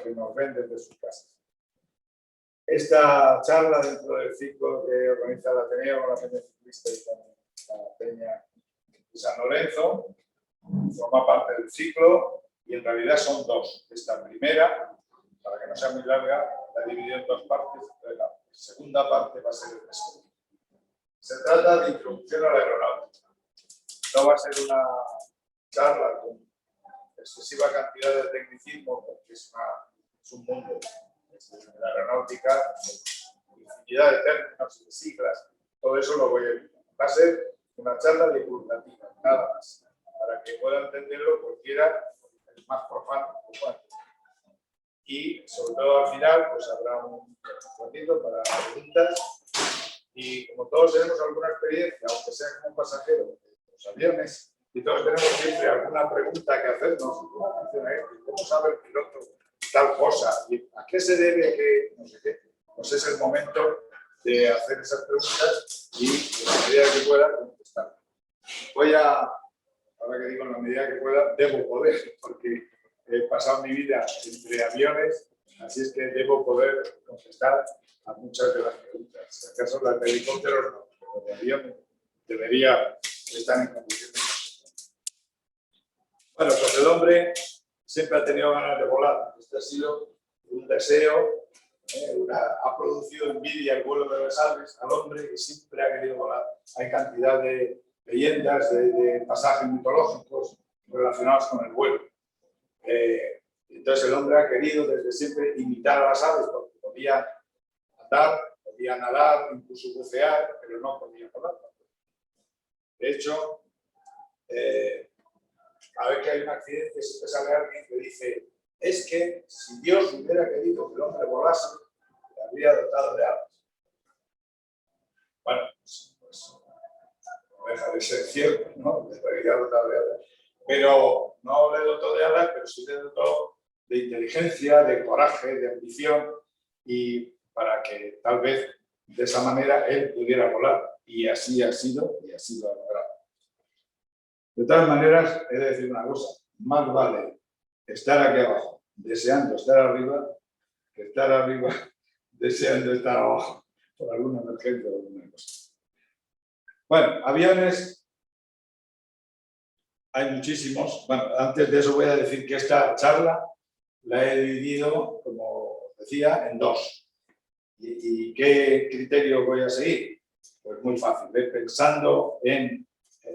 que nos ven desde sus casas. Esta charla dentro del ciclo que organiza el Ateneo, la Peña Ciclista y también la Peña de San Lorenzo, forma parte del ciclo y en realidad son dos. Esta primera, para que no sea muy larga, la he dividido en dos partes. La segunda parte va a ser el resto. Se trata de introducción a la aeronáutica. No va a ser una charla con excesiva cantidad de tecnicismo porque es un mundo. La aeronáutica, infinidad de términos y de siglas, todo eso lo voy a evitar. Va a ser una charla divulgativa, nada más, para que pueda entenderlo cualquiera, el más profano. Y sobre todo al final, pues habrá un ratito para preguntas. Y como todos tenemos alguna experiencia, aunque sea como pasajero de los aviones, y todos tenemos siempre alguna pregunta que hacernos, ¿cómo sabe el piloto tal cosa? ¿Y a qué se debe que no sé qué? Pues es el momento de hacer esas preguntas y en la medida que pueda contestar. Ahora que digo en la medida que pueda, debo poder, porque he pasado mi vida entre aviones, así es que debo poder contestar a muchas de las preguntas. Si acaso las de helicópteros no, pero de aviones debería estar en condiciones. Bueno, pues el hombre siempre ha tenido ganas de volar. Este ha sido un deseo, ha producido envidia el vuelo de las aves al hombre que siempre ha querido volar. Hay cantidad de leyendas, de pasajes mitológicos relacionados con el vuelo. Entonces el hombre ha querido desde siempre imitar a las aves porque podía andar, podía nadar, incluso bucear, pero no podía volar. De hecho, cada vez que hay un accidente siempre sale alguien que dice es que si Dios hubiera querido que el hombre volase, le habría dotado de alas. Bueno, pues no deja de ser cierto, ¿no? Le habría dotado de alas. Pero no le dotó de alas, pero sí le dotó de inteligencia, de coraje, de ambición, y para que tal vez de esa manera él pudiera volar. Y así ha sido, y así lo ha logrado. De todas maneras, he de decir una cosa, más vale estar aquí abajo deseando estar arriba que estar arriba deseando estar abajo por alguna emergencia o alguna cosa. Bueno, aviones hay muchísimos. Bueno, antes de eso voy a decir que esta charla la he dividido, como decía, en dos. ¿Y qué criterio voy a seguir? Pues muy fácil, pensando en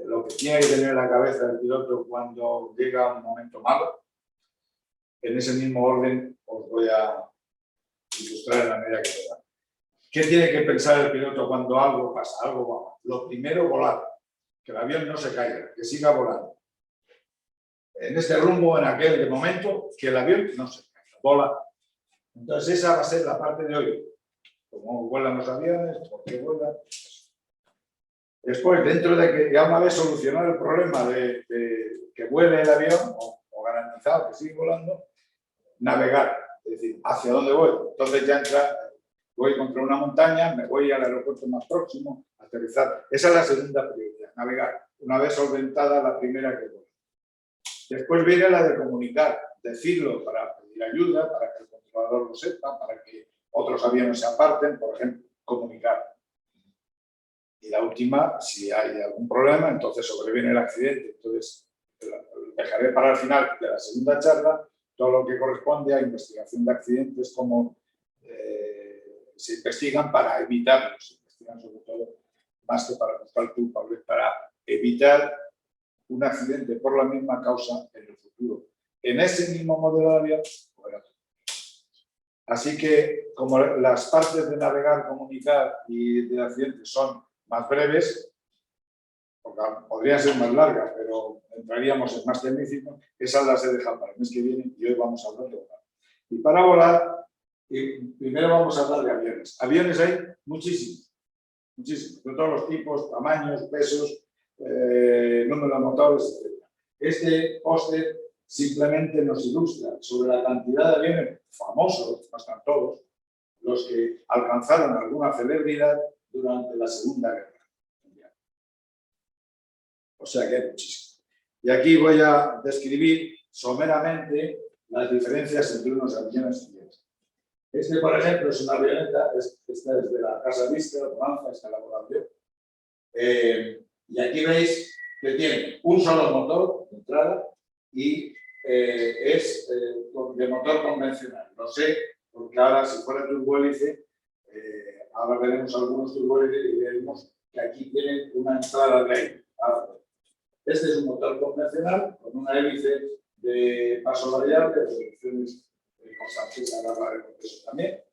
lo que tiene que tener en la cabeza el piloto cuando llega un momento malo. En ese mismo orden os voy a ilustrar en la medida que pueda. ¿Qué tiene que pensar el piloto cuando algo pasa, algo va mal? Lo primero, volar. Que el avión no se caiga, que siga volando. En este rumbo, en aquel momento, que el avión no se caiga, vola. Entonces esa va a ser la parte de hoy. Cómo vuelan los aviones, por qué vuelan. Después, dentro de que ya una vez solucionado el problema de que vuele el avión, o garantizado que sigue volando, navegar, es decir, ¿hacia dónde voy? Entonces ya voy contra una montaña, me voy al aeropuerto más próximo, aterrizar. Esa es la segunda prioridad, navegar, una vez solventada la primera que voy. Después viene la de comunicar, decirlo para pedir ayuda, para que el controlador lo sepa, para que otros aviones se aparten, por ejemplo, comunicar. Y la última, si hay algún problema, entonces sobreviene el accidente. Entonces, dejaré para el final de la segunda charla todo lo que corresponde a investigación de accidentes, cómo se investigan para evitarlos. Se investigan sobre todo, más que para buscar culpables, para evitar un accidente por la misma causa en el futuro. En ese mismo modelo de avión, bueno. Así que, como las partes de navegar, comunicar y de accidentes son más breves, porque podrían ser más largas, pero entraríamos en más tecnicismo, esas las he dejado para el mes que viene y hoy vamos a hablar de volar. Y para volar, primero vamos a hablar de aviones. Aviones hay muchísimos, muchísimos, de todos los tipos, tamaños, pesos, número de motores, etc. Este póster simplemente nos ilustra sobre la cantidad de aviones famosos, están todos, los que alcanzaron alguna celebridad durante la Segunda Guerra Mundial. O sea que hay muchísimos. Y aquí voy a describir someramente las diferencias entre unos aviones y otros. Este, por ejemplo, es una avioneta, esta es de la Casa Vista, la Bonanza, esta elaboración. Y aquí veis que tiene un solo motor de entrada y es de motor convencional. Lo sé, porque ahora si fuera turbohélice, ahora veremos algunos turbohélices y veremos que aquí tienen una entrada de aire. Este es un motor convencional con una hélice de paso variable, de direcciones constantes a la barra de compresor también.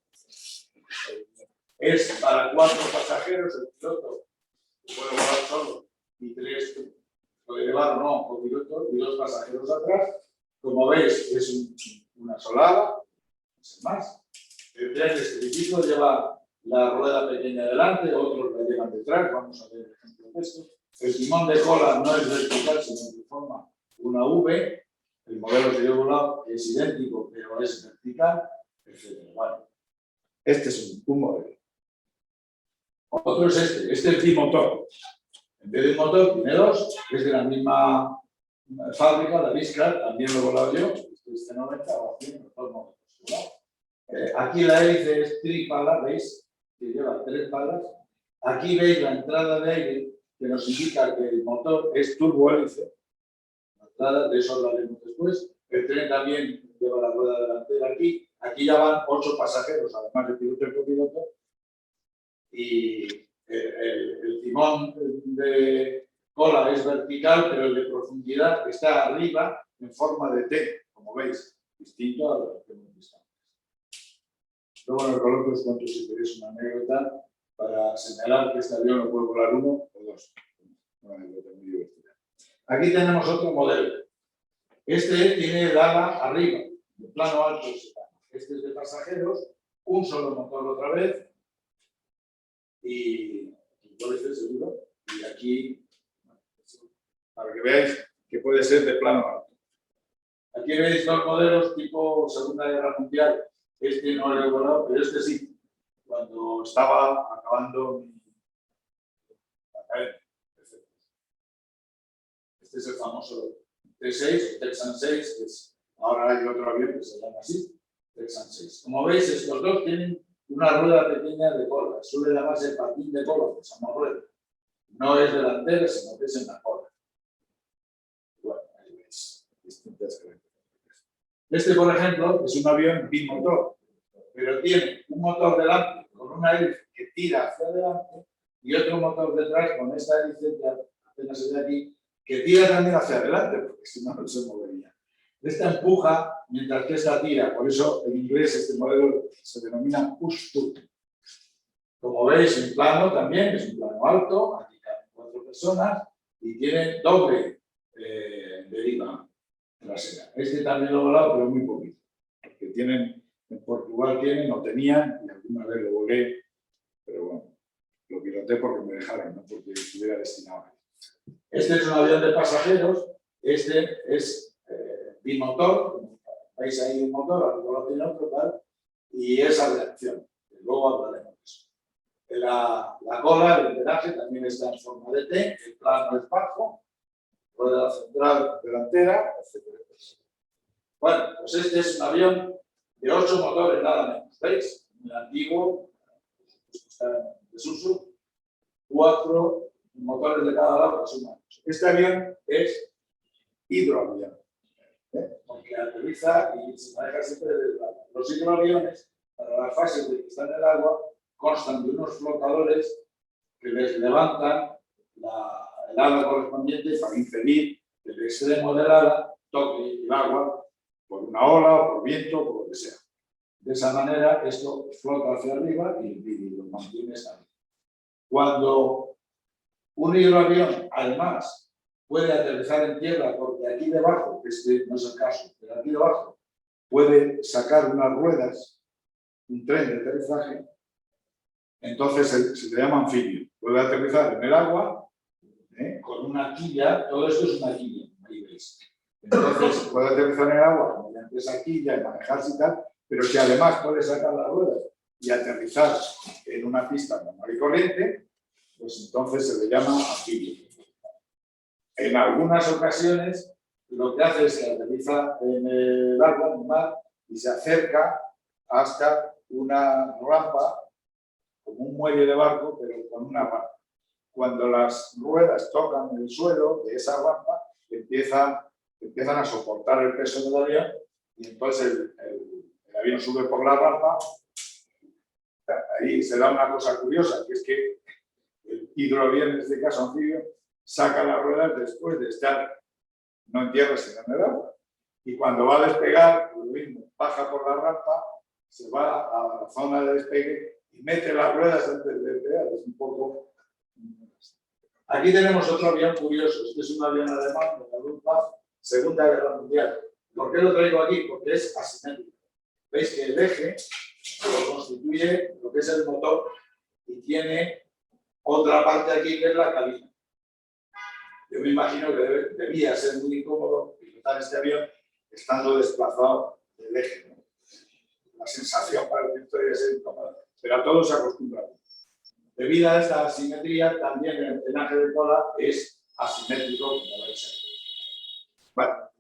Es para 4 pasajeros, el piloto puede volar solo y 3 puede llevar o no copiloto y 2 pasajeros atrás. Como veis, es una solada, sin más. El tren específico lleva la rueda pequeña delante, otros la llevan detrás, vamos a ver el ejemplo de esto. El timón de cola no es vertical, sino que forma una V. El modelo que yo he volado es idéntico, pero es vertical, etc. Bueno, este es un modelo. Otro es este es el bimotor. En vez de un motor, tiene 2, es de la misma fábrica, la Viscar, también lo he volado yo, este 90 o 100, los dos modelos. Aquí la hélice es tripala, ¿veis? Que lleva 3 palas. Aquí veis la entrada de aire, que nos indica que el motor es turbohélice. La entrada, de eso hablaremos después. El tren también lleva la rueda delantera aquí. Aquí ya van 8 pasajeros, además de piloto y copiloto. Y el timón de cola es vertical, pero el de profundidad está arriba en forma de T, como veis, distinto a lo que hemos visto antes. Luego en el coloquio os cuento si queréis una anécdota para señalar que este avión lo puede volar 1 o 2. Una anécdota muy divertida. Aquí tenemos otro modelo. Este tiene el ala arriba, de plano alto. Este es de pasajeros, un solo motor otra vez. Y puede ser seguro. Y aquí, para que veáis que puede ser de plano alto. Aquí veis 2 modelos tipo Segunda Guerra Mundial. Este no lo he volado, pero este sí. Cuando estaba acabando la academia. Este es el famoso T6, Texan 6, que es, ahora hay otro avión que se llama así, Texan 6. Como veis, estos dos tienen una rueda pequeña de cola, suele llamarse el patín de cola, que se llama rueda. No es delantera, sino que es en la cola. Bueno, ahí veis, distintas características. Este, por ejemplo, es un avión bimotor, pero tiene un motor delante con una hélice que tira hacia adelante y otro motor detrás con esta hélice que apenas se ve aquí, que tira también hacia adelante, porque si no, no se movería. Esta empuja mientras que esta tira, por eso en inglés este modelo se denomina push-to. Como veis, en plano también, es un plano alto, aquí caben 4 personas y tiene doble deriva trasera. Este también lo he volado, pero muy poquito. Porque tienen, en Portugal tienen, o tenían, y alguna vez lo volé, pero bueno, lo piloté porque me dejaron, no porque estuviera destinado. Este es un avión de pasajeros, este es bimotor, veis ahí un motor, algo tiene otro, tal, y esa reacción, luego hablaremos de eso. La cola, el embrenaje también está en forma de T, el plano es bajo, rueda central delantera, etc. Bueno, pues este es un avión de 8 motores nada menos, ¿veis? Muy antiguo, está en desuso, 4 motores de cada lado que suman. Este avión es hidroavión, porque aterriza y se maneja siempre desde el agua. Los hidroaviones, para las fases de que están en el agua, constan de unos flotadores que les levantan el ala correspondiente para impedir que el extremo del ala toque el agua por una ola o por viento o por lo que sea. De esa manera, esto flota hacia arriba y lo mantiene estable. Cuando un hidroavión, además, puede aterrizar en tierra porque aquí debajo, este no es el caso, pero aquí debajo puede sacar unas ruedas, un tren de aterrizaje, entonces se le llama anfibio. Puede aterrizar en el agua con una quilla, todo esto es una quilla, ahí veis. Entonces puede aterrizar en el agua mediante esa quilla y manejarse y tal, pero que además puede sacar las ruedas y aterrizar en una pista normal y corriente, pues entonces se le llama anfibio. En algunas ocasiones lo que hace es que aterriza en el agua, en el mar, y se acerca hasta una rampa, como un muelle de barco, pero con una rampa. Cuando las ruedas tocan el suelo de esa rampa, empiezan a soportar el peso del avión, y entonces el avión sube por la rampa. Ahí se da una cosa curiosa, que es que el hidroavión, en este caso anfibio, saca las ruedas después de estar no en tierra sino en el agua. Y cuando va a despegar, lo mismo, baja por la rampa, se va a la zona de despegue y mete las ruedas antes de despegar. Es un poco... Aquí tenemos otro avión curioso. Este es un avión alemán de la Luftwaffe, Segunda Guerra Mundial. ¿Por qué lo traigo aquí? Porque es asimétrico. Veis que el eje lo constituye lo que es el motor y tiene otra parte aquí que es la cabina. Yo me imagino que debía ser muy incómodo pilotar este avión estando desplazado del eje, ¿no? La sensación para el piloto debe ser incómoda, pero a todos se acostumbran. Debido a esta asimetría, también el drenaje de cola es asimétrico, como veis ahí. Bueno,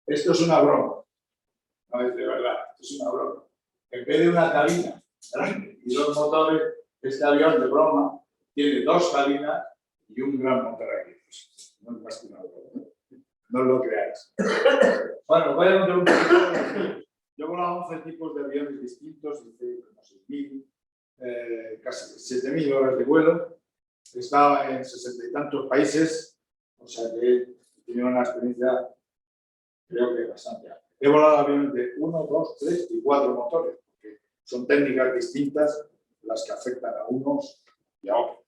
esto es una broma, no es de verdad, esto es una broma. En vez de una cabina grande y dos motores, este avión de broma tiene dos cabinas y un gran motor aquí. No es más que una broma. No lo creáis. Bueno, voy a contar un poquito. Yo he volado 11 tipos de aviones distintos, hice como 6.000, casi 7.000 horas de vuelo. He estado en 60 y tantos países, o sea que he tenido una experiencia, creo que bastante amplia. He volado aviones de 1, 2, 3 y 4 motores, porque son técnicas distintas las que afectan a unos y a otros.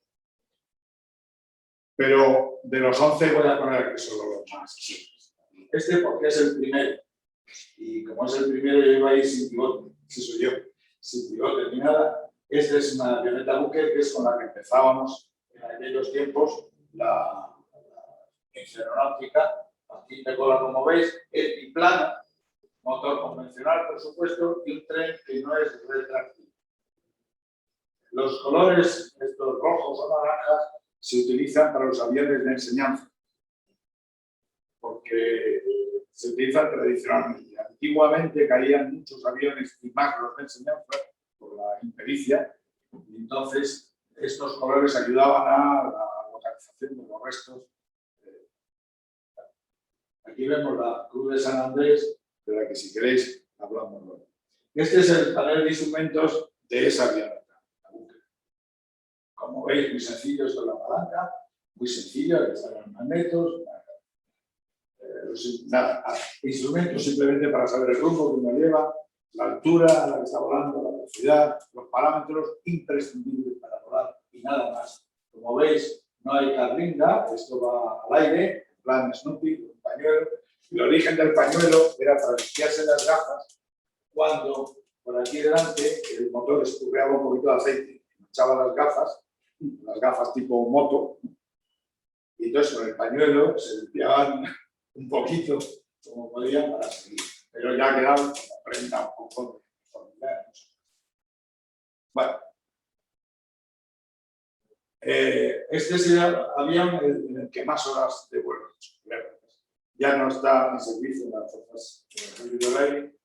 Pero de los 11 voy a poner aquí solo los más simples. Este porque es el primero. Y como es el primero, yo iba a ir sin pivote. Ese soy yo. Sin pivote ni nada. Esta es una avioneta buque que es con la que empezábamos en aquellos tiempos la aeronáutica. Aquí de cola, como veis, es biplana, motor convencional, por supuesto, y un tren que no es retráctil. Los colores, estos rojos o naranjas, se utilizan para los aviones de enseñanza, porque se utilizan tradicionalmente. Antiguamente caían muchos aviones y más los de enseñanza por la impericia, y entonces estos colores ayudaban a la localización de los restos. Aquí vemos la Cruz de San Andrés, de la que si queréis hablamos luego. Este es el panel de instrumentos de esa avioneta. Como veis, muy sencillo, esto es la palanca, muy sencillo, aquí están los magnetos, nada, instrumentos simplemente para saber el rumbo que uno lleva, la altura a la que está volando, la velocidad, los parámetros imprescindibles para volar y nada más. Como veis, no hay carlinga, esto va al aire, en plan Snoopy, un pañuelo. El origen del pañuelo era para limpiarse las gafas cuando por aquí delante el motor escurreaba un poquito de aceite, echaba las gafas tipo moto, y entonces con el pañuelo se limpiaban un poquito como podían para seguir, pero ya quedaba como prenda un poco de uniformidad. Bueno, este sería el avión en el que más horas de vuelo he hecho. Ya no está en servicio en las fuerzas del aire,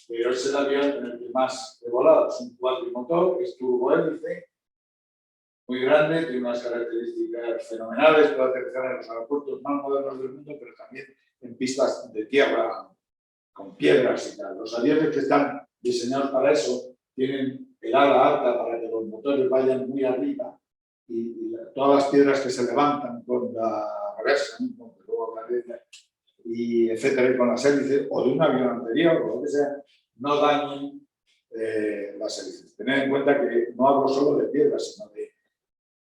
pero es el avión en el que más he volado. Es un cuatrimotor, es turbohélice, muy grande, tiene unas características fenomenales, puede aterrizar en los aeropuertos más modernos del mundo, pero también en pistas de tierra con piedras y tal. Los aviones que están diseñados para eso tienen el ala alta para que los motores vayan muy arriba y todas las piedras que se levantan con la reversa, ¿no? Luego hablaré y etcétera, y con las hélices o de un avión anterior o lo que sea, no dañen las hélices. Tened en cuenta que no hablo solo de piedras, sino de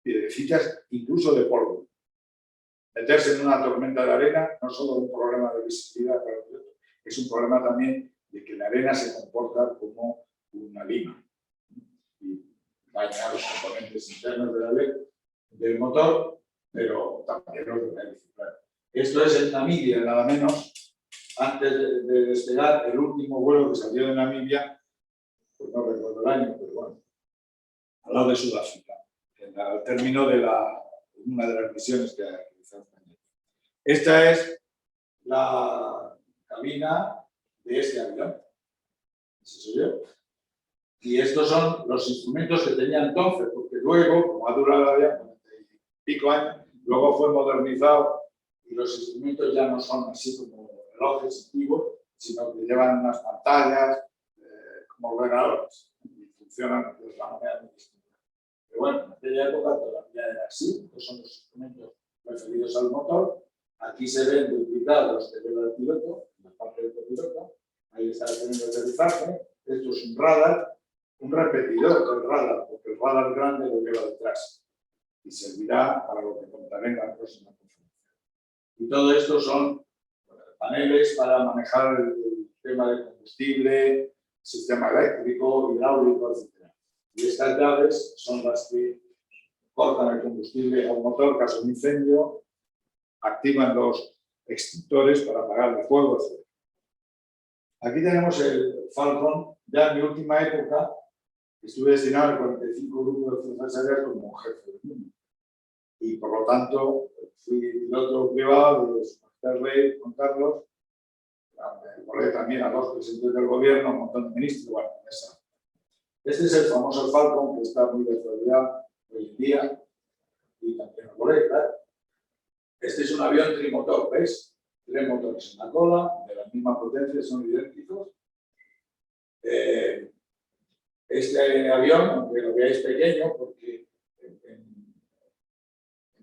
piedrecitas, incluso de polvo. Meterse en una tormenta de arena no es solo un problema de visibilidad para el piloto, es un problema también de que la arena se comporta como una lima y daña los componentes internos del motor, pero también los de la hélice. Esto es en Namibia, nada menos, antes de despegar el último vuelo que salió de Namibia, pues no recuerdo el año, pero bueno, al lado de Sudáfrica, al término de una de las misiones que ha realizado España. Esta es la cabina de este avión. Ese soy yo. Y estos son los instrumentos que tenía entonces, porque luego, como ha durado el avión 40 y pico años, luego fue modernizado y los instrumentos ya no son así como relojes antiguos, sino que llevan unas pantallas como ordenadores y funcionan de una manera muy distinta. Pero bueno, en aquella época todavía era así. Estos son los instrumentos referidos al motor. Aquí se ven duplicados los que lleva el piloto, la parte del copiloto. Ahí está el tren de aterrizaje. Esto es un radar, un repetidor del radar, porque el radar grande lo lleva detrás y servirá para lo que contaré en la próxima conferencia. Y todo esto son paneles para manejar el tema de combustible, sistema eléctrico, hidráulico, etc. Y estas llaves son las que cortan el combustible al motor, caso de incendio, activan los extintores para apagar el fuego, etc. Aquí tenemos el Falcon. Ya en mi última época estuve destinado al 45 Grupo de Fuerzas Aéreas como jefe del mundo. Y por lo tanto fui piloto privado de su majestad el rey Juan Carlos. Volé también a dos presidentes del gobierno, un montón de ministros. Bueno, esa. Este es el famoso Falcon que está muy de actualidad hoy en día y también lo volé, claro. Este es un avión trimotor, ¿ves? 3 motores en la cola, de la misma potencia, son idénticos. Este avión, aunque lo veáis pequeño, porque en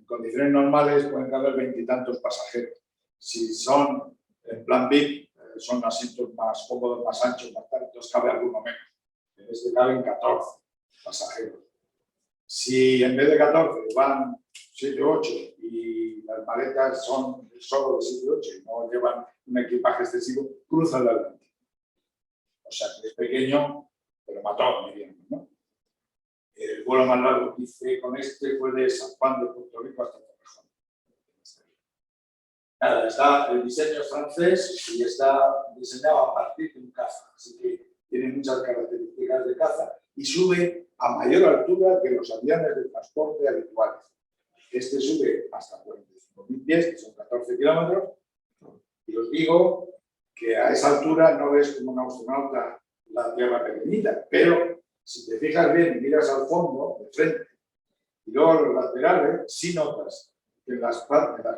condiciones normales pueden caber 20 y tantos pasajeros. Si son en plan VIP, son asientos más cómodos, más anchos, más tal, entonces cabe alguno menos. En este caben 14 pasajeros. Si en vez de 14 van 7 o 8 y las maletas son solo de 7 o 8 y no llevan un equipaje excesivo, cruzan el Atlántico. O sea, que es pequeño, pero matón, diríamos, ¿no? El vuelo más largo que hice con este fue de San Juan de Puerto Rico hasta Torrejón. Nada, está el diseño francés y está diseñado a partir de un caza, así que tiene muchas características de caza y sube a mayor altura que los aviones de transporte habituales. Este sube hasta 45.000 pies, que son 14 kilómetros, y os digo que a esa altura no ves como un astronauta la Tierra pequeñita, pero si te fijas bien y miras al fondo, de frente, y luego a los laterales, sí notas que en las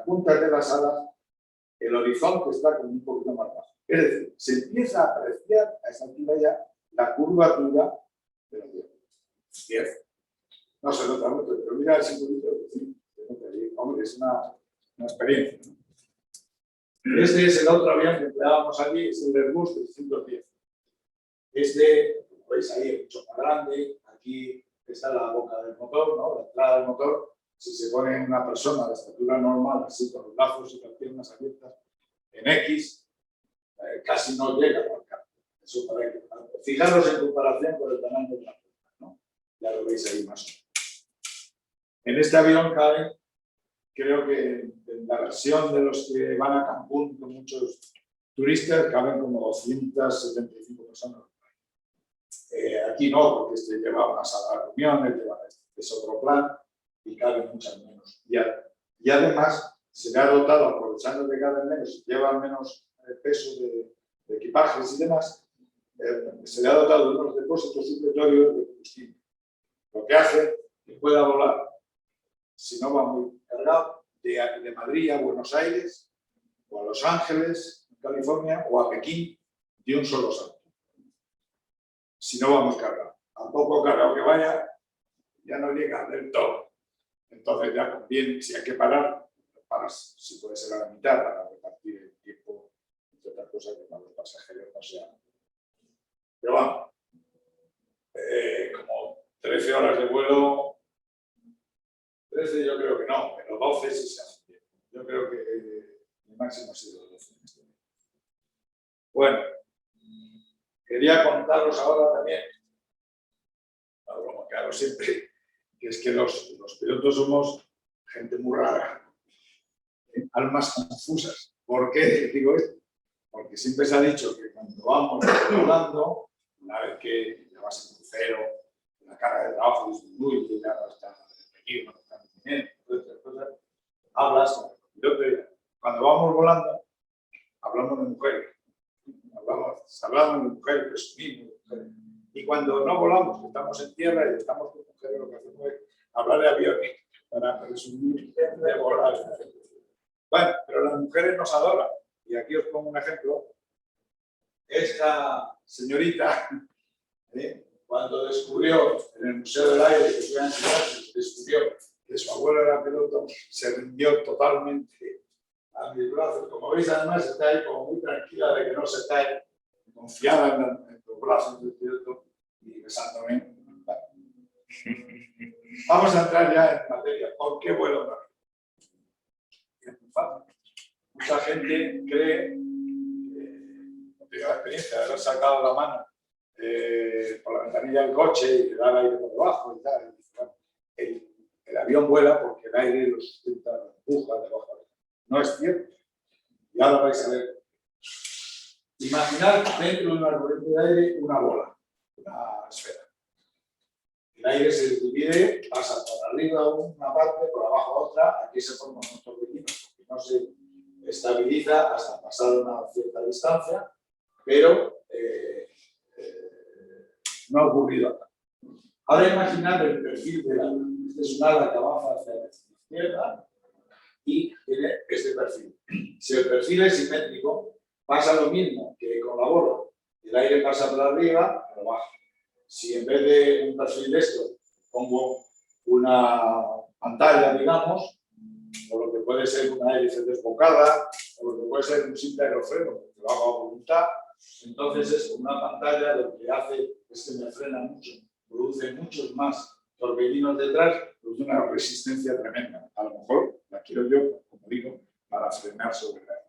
puntas de las alas el horizonte está como un poquito más bajo. Es decir, se empieza a apreciar a esa altura ya la curvatura de la Tierra. Bien. No se nota mucho, pero mira el simbolito, sí, se nota ahí. Hombre, es una experiencia, ¿no? Este es el otro avión que empleábamos allí, es el Airbus 310. Este, como veis ahí, es mucho más grande. Aquí está la boca del motor, ¿no? La entrada del motor. Si se pone una persona de estatura normal, así con los brazos y las piernas abiertas, en X, casi no llega al campo. Eso para que, fijaros en comparación con el tamaño de la puerta, ¿no? Ya lo veis ahí más o menos. En este avión cabe, creo que en la versión de los que van a Cancún con muchos turistas, caben como 275 personas. Aquí no, porque este lleva una sala de reuniones, es otro plan y caben muchas menos. Y además se le ha dotado, aprovechando que caben menos y llevan menos peso de equipajes y demás, se le ha dotado de unos depósitos supletorios de combustible. Lo que hace que pueda volar, si no va muy cargado, de Madrid a Buenos Aires, o a Los Ángeles, en California, o a Pekín, de un solo salto. Si no vamos cargados. A poco cargado que vaya, ya no llega del todo. Entonces ya conviene, si hay que parar, paras, si puede ser a la mitad, para repartir el tiempo, entre otras cosas, que para los pasajeros no sea. Pero vamos, como 13 horas de vuelo, 13 yo creo que no, pero 12 sí se hace bien. Yo creo que el máximo ha sido 12 en este momento. Bueno, quería contaros ahora también, la broma que hago siempre, que es que los pilotos somos gente muy rara, almas confusas. ¿Por qué digo esto? Porque siempre se ha dicho que cuando vamos volando, una vez que ya vas en crucero, la carga de trabajo disminuye, que ya no está requerido, no está bien, hablas con el piloto y cuando vamos volando, hablamos de mujeres. Hablamos de mujeres, presumimos de mujeres. Y cuando no volamos, que estamos en tierra y estamos con mujeres, lo que hacemos es hablar de aviones para presumir de volar. Bueno, pero las mujeres nos adoran. Y aquí os pongo un ejemplo. Esta señorita, cuando descubrió en el Museo del Aire, que fue a enseñarse, descubrió que su abuelo era piloto, se rindió totalmente a mis brazos. Como veis, además, está ahí como muy tranquila de que no se cae, confiada en los brazos del piloto y besándome. Vamos a entrar ya en materia. ¿Por qué vuelo rápido? Es muy fácil. Mucha gente cree, no tengo la experiencia de haber sacado la mano por la ventanilla del coche y le da el aire por debajo y tal. El avión vuela porque el aire lo sustenta, lo empuja debajo. No es cierto. Ya lo vais a ver. Imaginad dentro de una corriente de aire una bola, una esfera. El aire se divide, pasa por arriba una parte, por abajo otra. Aquí se forman unos torbellinos porque no se estabiliza hasta pasar una cierta distancia, pero no ha ocurrido acá. Ahora imaginad el perfil del ala. Este es un ala que avanza hacia la izquierda y tiene este perfil. Si el perfil es simétrico, pasa lo mismo que con la bola. El aire pasa por arriba, pero baja. Si en vez de un perfil de esto pongo una pantalla, digamos, o lo que puede ser una hélice desbocada, o lo que puede ser un simple aerofreno, que lo hago a voluntad, entonces es una pantalla lo que hace es que me frena mucho, produce muchos más torbellinos detrás, produce una resistencia tremenda. A lo mejor la quiero yo, como digo, para frenar sobre el aire.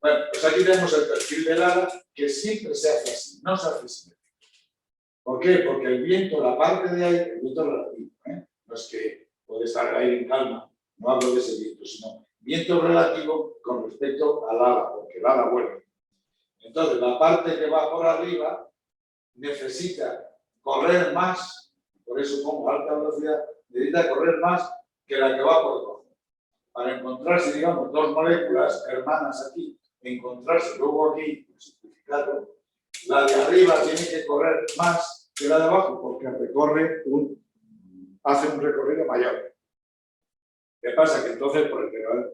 Bueno, pues aquí tenemos el perfil del ala que siempre se hace así, no se hace simétrico. ¿Por qué? Porque el viento, la parte de aire, el viento relativo, no es que puede estar el aire en calma, no hablo de ese viento, sino viento relativo con respecto al ala, porque el ala vuela. Entonces, la parte que va por arriba necesita correr más, por eso pongo alta velocidad, necesita correr más que la que va por debajo. Para encontrarse, digamos, dos moléculas hermanas aquí, encontrarse luego aquí, simplificado, la de arriba tiene que correr más que la de abajo porque hace un recorrido mayor. ¿Qué pasa? Que entonces, por el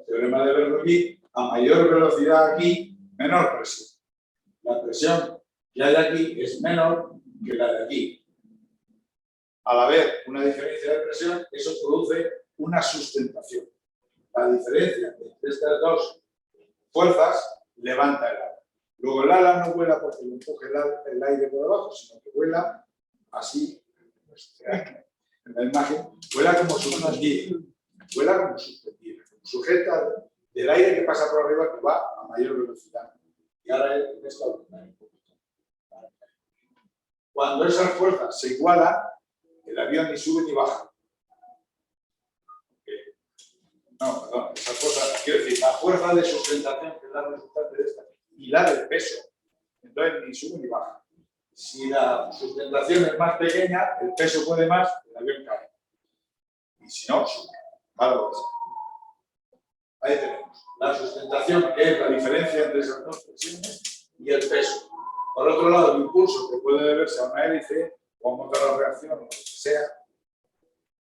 teorema de Bernoulli, a mayor velocidad aquí, menor presión. La presión que hay aquí es menor que la de aquí. Al haber una diferencia de presión, eso produce una sustentación. La diferencia entre estas dos fuerzas levanta el ala. Luego el ala no vuela porque le empuje el aire por debajo, sino que vuela así, en la imagen, vuela como suspendida. Vuela como suspendida, sujeta del aire que pasa por arriba que va a mayor velocidad. Y ahora en esto un poquito. Cuando esas fuerzas se igualan, el avión ni sube ni baja. No, perdón, esa fuerza, quiero decir, la fuerza de sustentación que es la resultante de esta y la del peso, entonces ni sube ni baja. Si la sustentación es más pequeña, el peso puede más, el avión cae. Y si no, sube. Algo así. Ahí tenemos la sustentación, que es la diferencia entre esas dos presiones, y el peso. Por otro lado, el impulso que puede deberse a una hélice o a un motor de reacción, o lo que sea,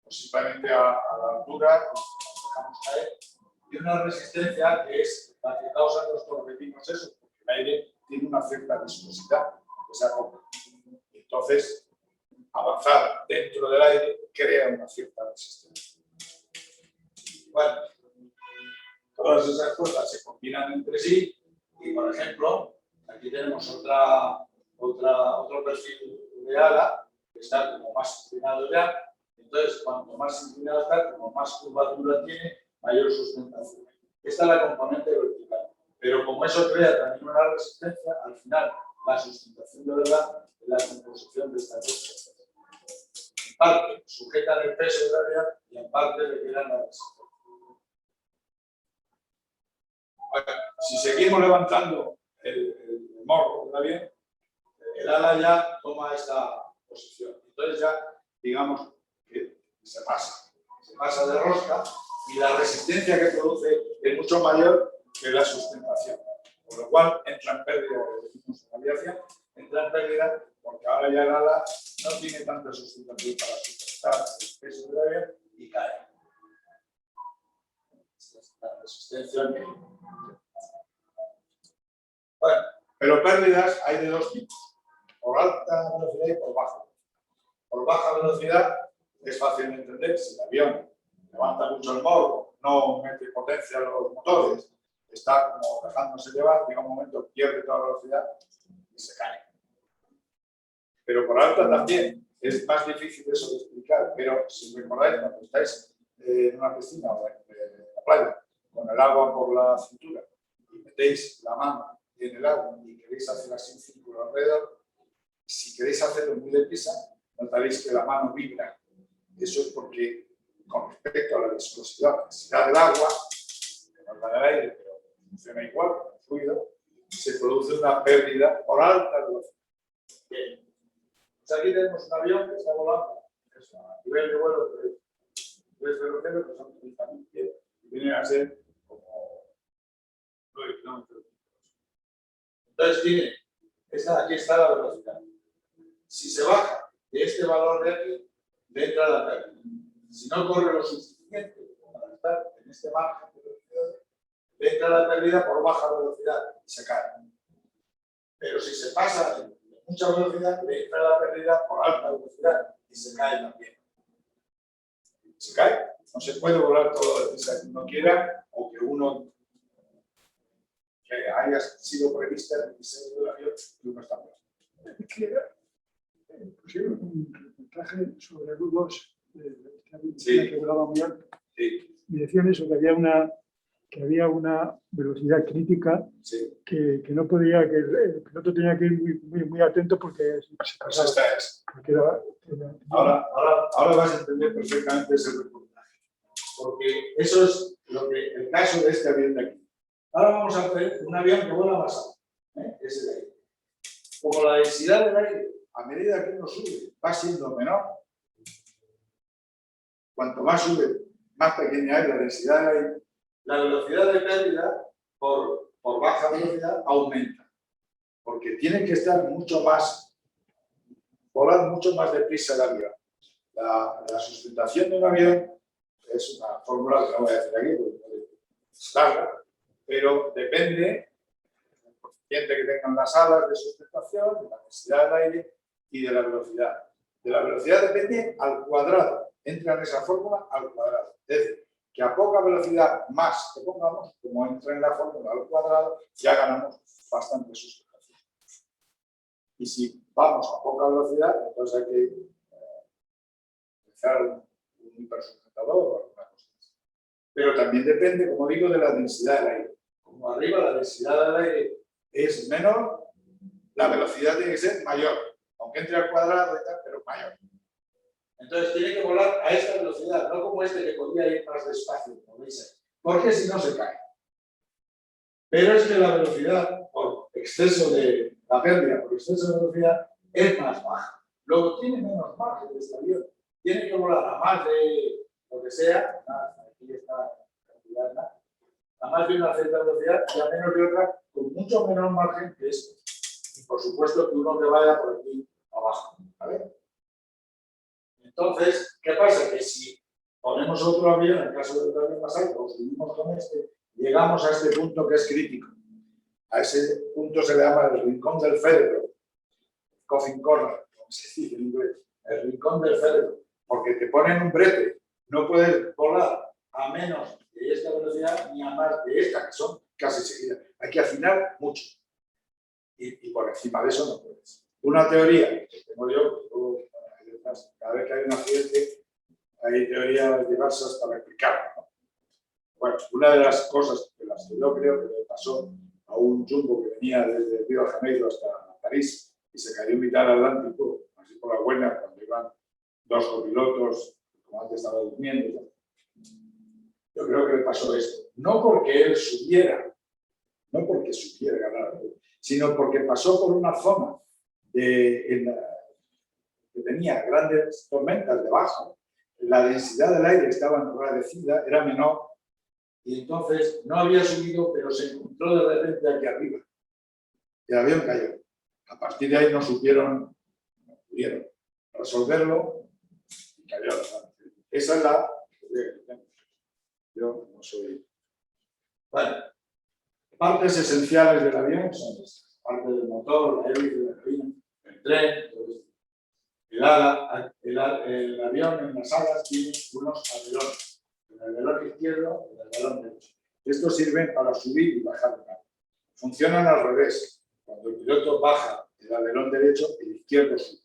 o simplemente a la altura, nos dejamos caer, y una resistencia que es la que causan los torbellinos esos, porque el aire tiene una cierta viscosidad, aunque sea poco. Entonces, avanzar dentro del aire crea una cierta resistencia. Bueno, todas esas cosas se combinan entre sí y, por ejemplo, aquí tenemos otro perfil de ala que está como más inclinado ya. Entonces, cuanto más inclinado está, como más curvatura tiene, mayor sustentación. Esta es la componente vertical. Pero como eso crea también una resistencia, al final la sustentación de verdad es la composición de estas dos cosas. En parte sujetan el peso de la gravedad y en parte le quedan la resistencia. Bueno, si seguimos levantando el morro del avión, el ala ya toma esta posición. Entonces ya, digamos, que se pasa de rosca y la resistencia que produce es mucho mayor que la sustentación. Con lo cual entra en pérdida, lo decimos en la aviación, entra en pérdida porque ahora ya el ala no tiene tanta sustentación para sustentar el peso del avión y cae. La resistencia. Bueno, pero pérdidas hay de dos tipos, por alta velocidad y por baja velocidad. Por baja velocidad es fácil de entender, si el avión levanta mucho el morro, no mete potencia a los motores, está como dejándose llevar, llega un momento, pierde toda la velocidad y se cae. Pero por alta también es más difícil eso de explicar, pero si recordáis cuando estáis en una piscina o en la playa con el agua por la cintura y metéis la mano en el agua y queréis hacer así un círculo alrededor, si queréis hacerlo muy deprisa, notaréis que la mano vibra. Eso es porque, con respecto a la viscosidad, la densidad del agua, que no está en el aire, pero funciona igual, con el fluido, se produce una pérdida por alta velocidad. Bien. Pues aquí tenemos un avión que está volando, a nivel de vuelo de 300, que son 30.000 pies, y vienen a ser como 9 kilómetros. Entonces tiene, aquí está la velocidad. Si se baja de este valor de aquí, le entra la pérdida. Si no corre lo suficiente para estar en este margen de velocidad, le entra la pérdida por baja velocidad y se cae. Pero si se pasa de mucha velocidad, le entra la pérdida por alta velocidad y se cae también. Se cae. No se puede volar todo lo que uno quiera o que uno que haya sido prevista en el diseño del avión y uno está puesto. Es que pusieron un reportaje sobre U-2 que volaba muy alto. Sí. Y decían eso, que había una velocidad crítica que no podía, que el piloto tenía que ir muy atento porque se pasaba. Pues esta es. Porque Ahora vas a entender perfectamente ese reportaje. Porque eso es el caso de este avión de aquí. Ahora vamos a hacer un avión que vuela más alto. Ese de ahí. Como la densidad del aire, a medida que uno sube, va siendo menor. Cuanto más sube, más pequeña es la densidad del aire. La velocidad de pérdida por baja velocidad aumenta. Porque tiene que estar volar mucho más deprisa el avión. La sustentación de un avión es una fórmula que no voy a decir aquí, porque es larga, pero depende del coeficiente que tengan las alas de sustentación, de la densidad del aire y de la velocidad. De la velocidad depende al cuadrado. Entra en esa fórmula al cuadrado. Es decir, que a poca velocidad más que pongamos, como entra en la fórmula al cuadrado, ya ganamos bastante sustentación. Y si vamos a poca velocidad, entonces hay que utilizar un hipersujetador o alguna cosa así. Pero también depende, como digo, de la densidad del aire. Como arriba la densidad del aire es menor, la velocidad tiene que ser mayor. Aunque entre al cuadrado y tal, pero mayor. Entonces tiene que volar a esta velocidad, no como este que podía ir más despacio, como veis, porque si no se cae. Pero es que la velocidad, por exceso de la pérdida, por exceso de velocidad, es más baja. Luego tiene menos margen de este avión. Tiene que volar a más de lo que sea, aquí está a más de una cierta velocidad y a menos de otra, con mucho menor margen que esto. Y por supuesto que uno que vaya por aquí abajo. ¿Vale? Entonces, ¿qué pasa? Que si ponemos otro avión, en el caso del avión más alto, o subimos con este, llegamos a este punto que es crítico. A ese punto se le llama el rincón del féretro, coffin corner, como se dice en inglés, el rincón del féretro, porque te ponen un brete, no puedes volar a menos de esta velocidad ni a más de esta, que son casi seguidas. Hay que afinar mucho. Y por encima de eso no puedes. Una teoría que tengo yo, cada vez que hay un accidente, hay teorías diversas para explicarlo, ¿no? Bueno, una de las cosas que yo creo que le pasó a un jumbo que venía desde Río de Janeiro hasta París y se cayó en mitad del Atlántico, así por la buena, cuando iban dos copilotos, como antes estaba durmiendo. Yo creo que le pasó esto. No porque él supiera ganar, sino porque pasó por una zona que tenía grandes tormentas debajo, la densidad del aire estaba enrarecida, era menor, y entonces no había subido, pero se encontró de repente aquí arriba. Y el avión cayó. A partir de ahí no pudieron resolverlo y cayó la sala. Esa es la... Yo no soy... Bueno, partes esenciales del avión son estas. Parte del motor, la hélice, la cabina, el tren, todo esto. El avión en las alas tiene unos alerones. El alerón izquierdo y el alerón derecho. Estos sirven para subir y bajar el avión. Funcionan al revés. Cuando el piloto baja el alerón derecho, el izquierdo sube.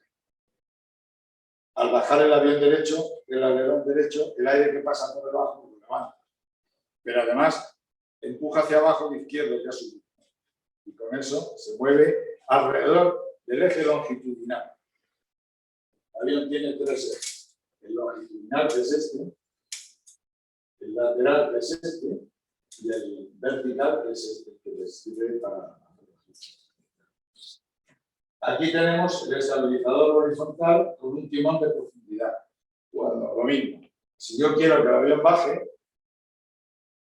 Al bajar el avión derecho, el alerón derecho, el aire que pasa por debajo lo levanta. Pero además empuja hacia abajo el izquierdo que ha subido. Y con eso se mueve alrededor del eje longitudinal. El avión tiene tres ejes. El longitudinal, que es este, el lateral, que es este, y el vertical, que es este, que les sirve para... Aquí tenemos el estabilizador horizontal con un timón de profundidad. Bueno, lo mismo. Si yo quiero que el avión baje,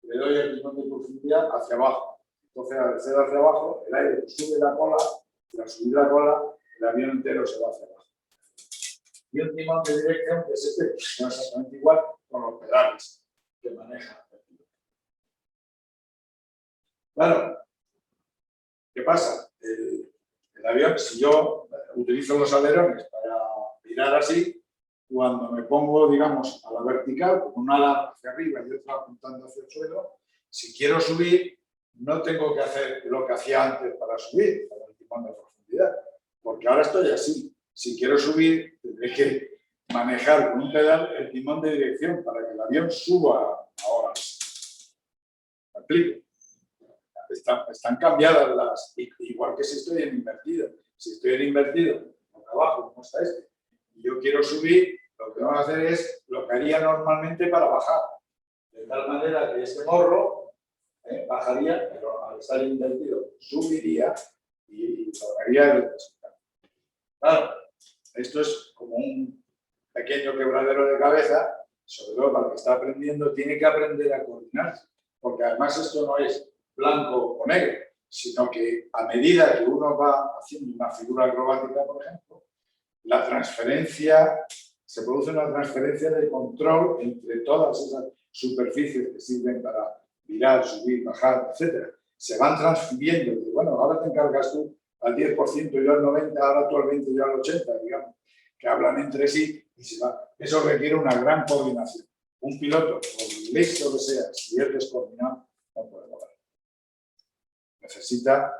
le doy el timón de profundidad hacia abajo. Entonces, al ser hacia abajo, el aire sube la cola, y al subir la cola, el avión entero se va hacia abajo. Y un timón de dirección, que es este, que es exactamente igual con los pedales que maneja el piloto. Claro, ¿qué pasa? El avión, si yo utilizo los alerones para virar así, cuando me pongo, digamos, a la vertical, con un ala hacia arriba y otra apuntando hacia el suelo, si quiero subir, no tengo que hacer lo que hacía antes para subir, para el timón de profundidad, porque ahora estoy así. Si quiero subir, tendré que manejar con un pedal el timón de dirección para que el avión suba ahora. ¿Me explico? Están cambiadas las... Igual que si estoy en invertido. Si estoy en invertido, por abajo, como está este, y yo quiero subir, lo que vamos a hacer es lo que haría normalmente para bajar. De tal manera que este morro bajaría, pero al estar invertido subiría y lograría el resultado. Claro, esto es como un pequeño quebradero de cabeza, sobre todo para el que está aprendiendo, tiene que aprender a coordinarse, porque además esto no es blanco o negro, sino que a medida que uno va haciendo una figura acrobática, por ejemplo, la transferencia, se produce una transferencia de control entre todas esas superficies que sirven para virar, subir, bajar, etc. Se van transfiriendo, de, bueno, ahora te encargas tú al 10%, yo al 90%, ahora tú al 20%, yo al 80%, digamos, que hablan entre sí y se va. Eso requiere una gran coordinación. Un piloto, por listo que sea, si es descoordinado, no puede volar. Necesita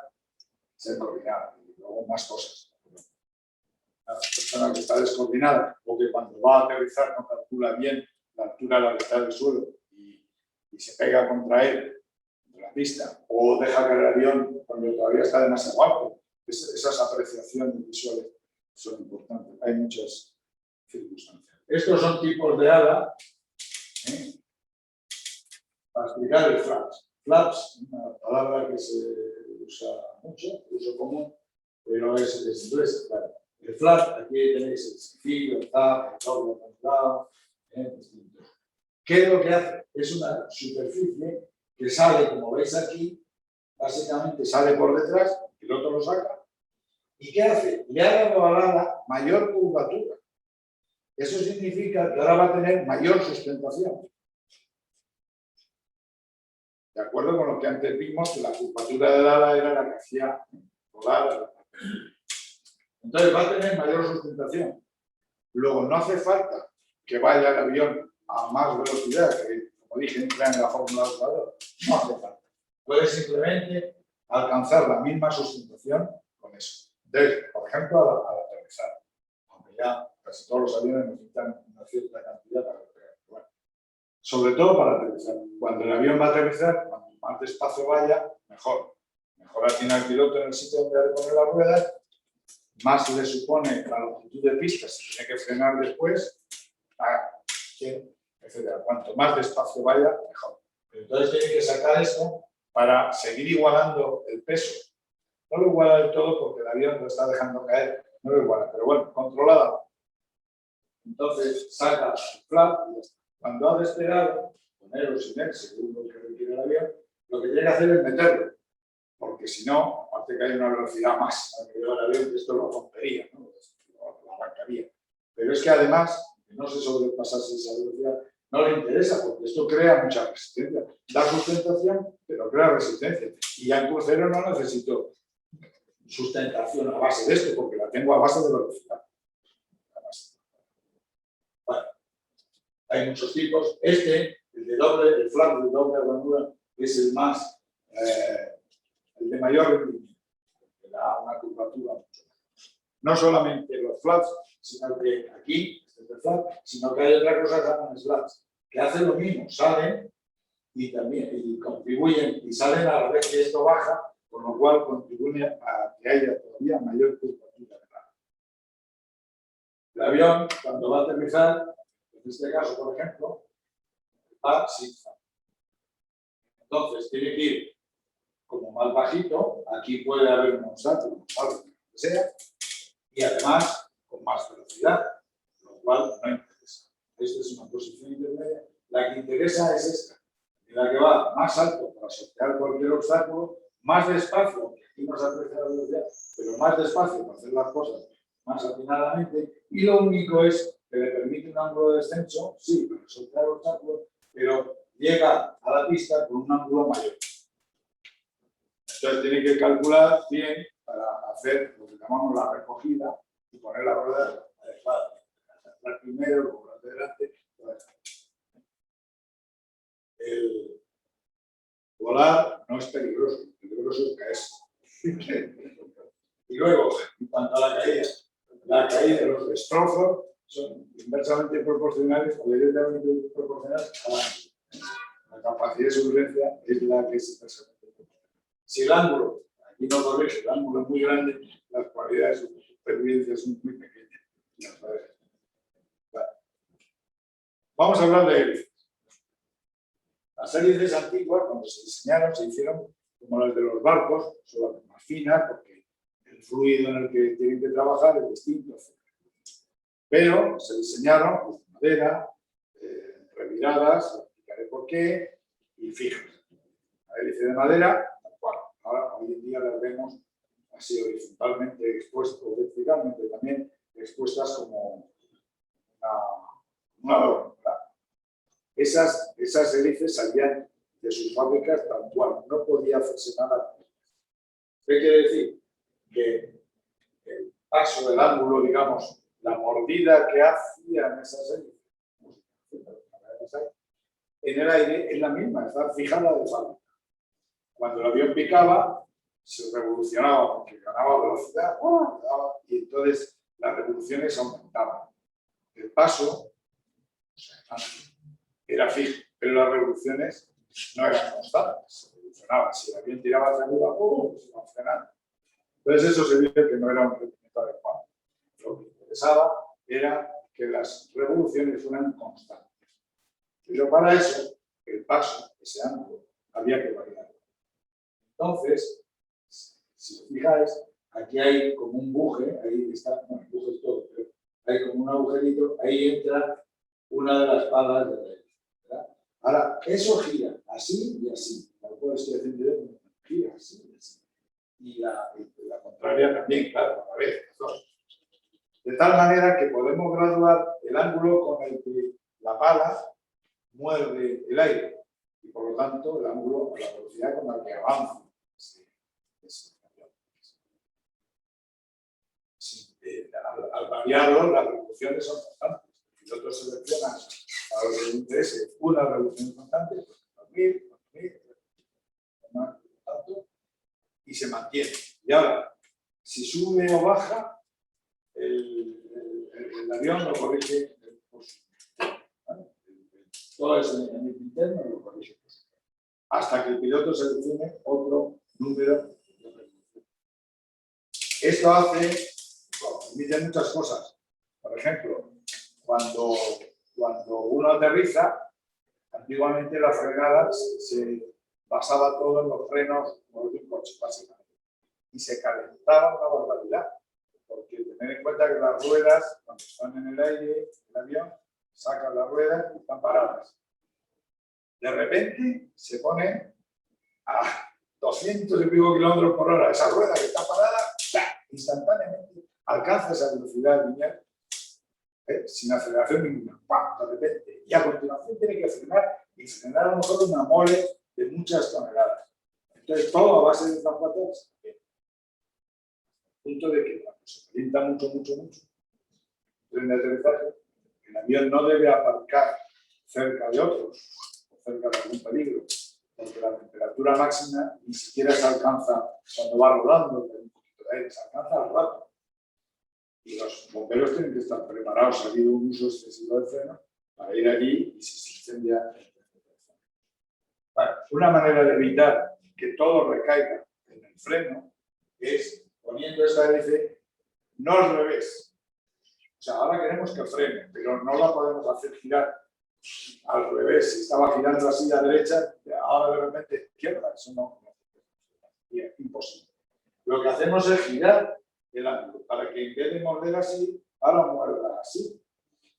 ser coordinado y luego más cosas. La persona que está descoordinada o que cuando va a aterrizar no calcula bien la altura a la que está del suelo y se pega contra él, contra la pista, o deja caer el avión cuando todavía está demasiado alto. Esas apreciaciones visuales son importantes. Hay muchas circunstancias. Estos son tipos de ala. Para explicar el flaps. Flaps, una palabra que se usa mucho, uso común, pero es inglés, claro. El flap, aquí tenéis el sencillo, el tap, el doble controlado, distintos. ¿Qué es lo que hace? Es una superficie que sale, como veis aquí, básicamente sale por detrás, el piloto lo saca. ¿Y qué hace? Le ha dado al ala mayor curvatura. Eso significa que ahora va a tener mayor sustentación. De acuerdo con lo que antes vimos, que la curvatura del ala era la que hacía volar. Entonces va a tener mayor sustentación. Luego no hace falta que vaya el avión a más velocidad, que como dije, entra en la fórmula del jugador. No hace falta. Puede simplemente alcanzar la misma sustentación con eso. Entonces, por ejemplo, al aterrizar. Aunque ya casi todos los aviones necesitan una cierta cantidad para aterrizar. Bueno, sobre todo para aterrizar. Cuando el avión va a aterrizar, cuanto más despacio vaya, mejor. Mejor atiende al piloto en el sitio donde ha de poner las ruedas, más le supone la longitud de pista, si tiene que frenar después, etc. Cuanto más despacio vaya, mejor. Pero entonces tiene que sacar esto para seguir igualando el peso. No lo iguala del todo porque el avión lo está dejando caer, no lo iguala, pero bueno, controlada. Entonces saca el flap y cuando ha despegado, poner o sin él, según lo que requiere el avión, lo que tiene que hacer es meterlo. Porque si no, aparte que hay una velocidad máxima que lleva el avión, que esto lo rompería, ¿no? Lo arrancaría. Pero es que además, que no se sobrepasase esa velocidad, no le interesa, porque esto crea mucha resistencia. Da sustentación, pero crea resistencia. Y ya en crucero no necesito sustentación a base de esto, porque la tengo a base de velocidad. Bueno, hay muchos tipos. Este, el flap de doble ranura, es el más, el de mayor rendimiento, que da una curvatura mucho más. No solamente los flaps, sino que aquí, este es el flap, sino que hay otra cosa que se llaman slats, que hacen lo mismo, salen y también contribuyen, y salen a la vez que esto baja, con lo cual contribuye a que haya todavía mayor curvatura de lado. El avión, cuando va a aterrizar, en este caso, por ejemplo, va sin flap. Entonces, tiene que ir como más bajito, aquí puede haber un obstáculo, algo que sea, y además con más velocidad, lo cual no interesa. Esta es una posición intermedia. La que interesa es esta, en la que va más alto para sortear cualquier obstáculo, más despacio, aunque aquí no se aprecia la velocidad, pero más despacio para hacer las cosas más atinadamente, y lo único es que le permite un ángulo de descenso, sí, para sortear obstáculos, pero llega a la pista con un ángulo mayor. Entonces tiene que calcular bien para hacer lo que llamamos la recogida y poner la rueda adecuada. La primero, luego la de delante. El volar no es peligroso, peligroso es caerse. Y luego, en cuanto a la caída de los destrozos son inversamente proporcionales o directamente proporcionales a la capacidad de supervivencia es la que es inversamente proporcional. Si el ángulo, aquí no corrige, el ángulo es muy grande, las probabilidades de supervivencia son muy pequeñas. Vale. Vamos a hablar de hélices. Las hélices antiguas, cuando se diseñaron, se hicieron como las de los barcos, son las más finas, porque el fluido en el que tienen que trabajar es distinto. Pero se diseñaron pues, de madera, reviradas, explicaré por qué, y fijas. La hélice de madera, tal cual. Ahora, hoy en día las vemos así horizontalmente expuestas, o verticalmente también expuestas como una adorno. Esas hélices salían de sus fábricas tal cual, no podía hacerse nada. ¿Qué quiere decir? Que el paso del ángulo, digamos, la mordida que hacían esas hélices en el aire es la misma, está fijada de fábrica. Cuando el avión picaba, se revolucionaba porque ganaba velocidad y entonces las revoluciones aumentaban. El paso era fijo, pero las revoluciones no eran constantes, se revolucionaban. Si el avión tiraba hacia arriba, se iba frenando. Entonces eso se dice que no era un rendimiento adecuado. Lo que interesaba era que las revoluciones fueran constantes. Pero para eso, el paso, ese ángulo, había que variar. Entonces, si os fijáis, aquí hay como un buje, ahí está, bueno, el buje es todo, pero hay como un agujerito, ahí entra una de las palas de la hélice. Ahora, eso gira así y así. Lo cual estoy haciendo yo, gira así y así. Y la contraria también, claro, a la vez, las dos. De tal manera que podemos graduar el ángulo con el que la pala muerde el aire y por lo tanto el ángulo a la velocidad con la que avanza. Al variarlo, las revoluciones son constantes. El piloto selecciona a lo que le interese una revolución constante, pues 2000, 4000, y se mantiene. Y ahora, si sube o baja, el avión lo corrige por su todo ese mecanismo interno lo corrige. Hasta que el piloto seleccione otro número de revoluciones. Esto hace, permite muchas cosas. Por ejemplo, cuando uno aterriza, antiguamente las frenadas se basaba todo en los frenos como de un coche, básicamente. Y se calentaba una barbaridad. Porque tener en cuenta que las ruedas, cuando están en el aire, el avión, sacan las ruedas y están paradas. de repente se pone a 200 y pico kilómetros por hora. Esa rueda que está parada, instantáneamente alcanza esa velocidad lineal sin aceleración ninguna. ¡Pam! De repente. Y a continuación tiene que frenar y frenar a lo mejor una mole de muchas toneladas. Entonces, todo a base de zapatos, al punto de que cuando se calienta mucho, tren de aterrizaje, el avión no debe aparcar cerca de otros, o cerca de algún peligro, porque la temperatura máxima ni siquiera se alcanza cuando va rodando, un poquito de aire, se alcanza al rato. Y los bomberos tienen que estar preparados, si ha habido un uso excesivo de freno, para ir allí y si se incendia. Bueno, una manera de evitar que todo recaiga en el freno es poniendo esta hélice no al revés. O sea, ahora queremos que frene, pero no la podemos hacer girar al revés. Si estaba girando así a derecha, ahora de repente a izquierda. Eso no es imposible. Lo que hacemos es girar el ángulo para que en vez de morder así, ahora muerda así.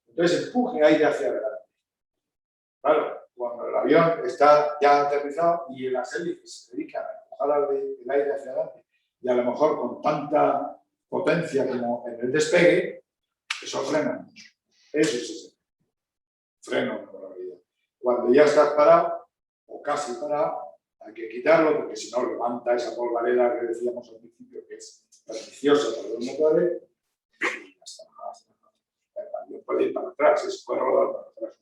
Entonces empuje aire hacia adelante. Claro, cuando el avión está ya aterrizado y las hélices se dedican a empujar el aire hacia adelante y a lo mejor con tanta potencia como en el despegue, eso frena mucho. Eso es ese freno de probabilidad. Cuando ya estás parado, o casi parado, hay que quitarlo porque si no levanta esa polvareda que decíamos al principio que es perniciosa para los motores y ya está. El avión puede ir para atrás, puede rodar para atrás.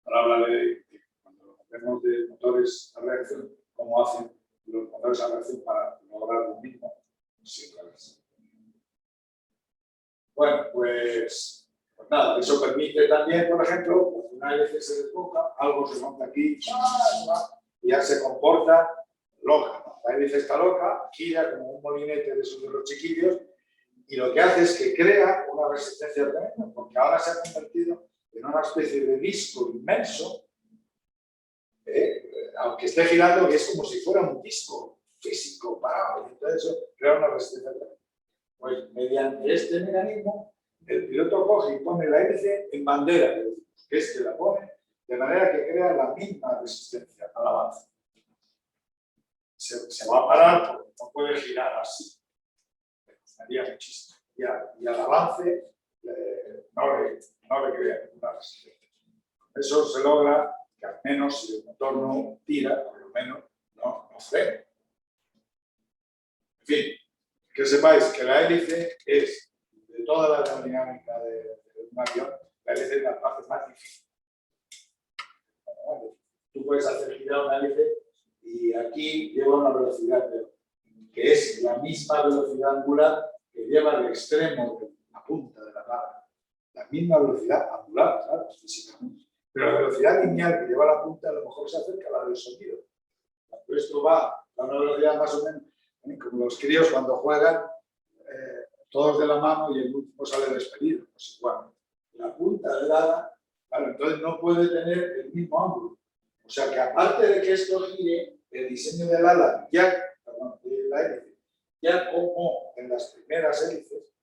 Ahora hablaré de cuando hablemos de motores a reacción, cómo hacen los motores a reacción para lograr lo mismo sin revés. Bueno, pues nada, eso permite también, por ejemplo, cuando una hélice se desboca, algo se monta aquí y ya se comporta loca. La hélice está loca, gira como un molinete de esos de los chiquillos y lo que hace es que crea una resistencia tremenda, porque ahora se ha convertido en una especie de disco inmenso, aunque esté girando, que es como si fuera un disco físico parado, y entonces eso crea una resistencia tremenda. Pues mediante este mecanismo, el piloto coge y pone la hélice en bandera, que es que la pone de manera que crea la misma resistencia al avance. Se va a parar porque no puede girar así. Haría muchísimo. Y al avance no le crea ninguna resistencia. Eso se logra que al menos si el motor no tira, por lo menos no frena. En fin, que sepáis que la hélice es, de toda la aerodinámica de un avión, la hélice es la parte más difícil. Tú puedes hacer girar una hélice y aquí lleva una velocidad que es la misma velocidad angular que lleva el extremo de la punta de la pala. La misma velocidad angular, claro, físicamente. Pero la velocidad lineal que lleva la punta a lo mejor se acerca a la del sonido. Pero esto va a una velocidad más o menos, como los críos cuando juegan, todos de la mano y el último sale despedido. Pues igual, la punta de la, claro, entonces no puede tener el mismo ángulo. O sea que aparte de que esto gire, el diseño del ala, de la hélice, ya como en las primeras hélices,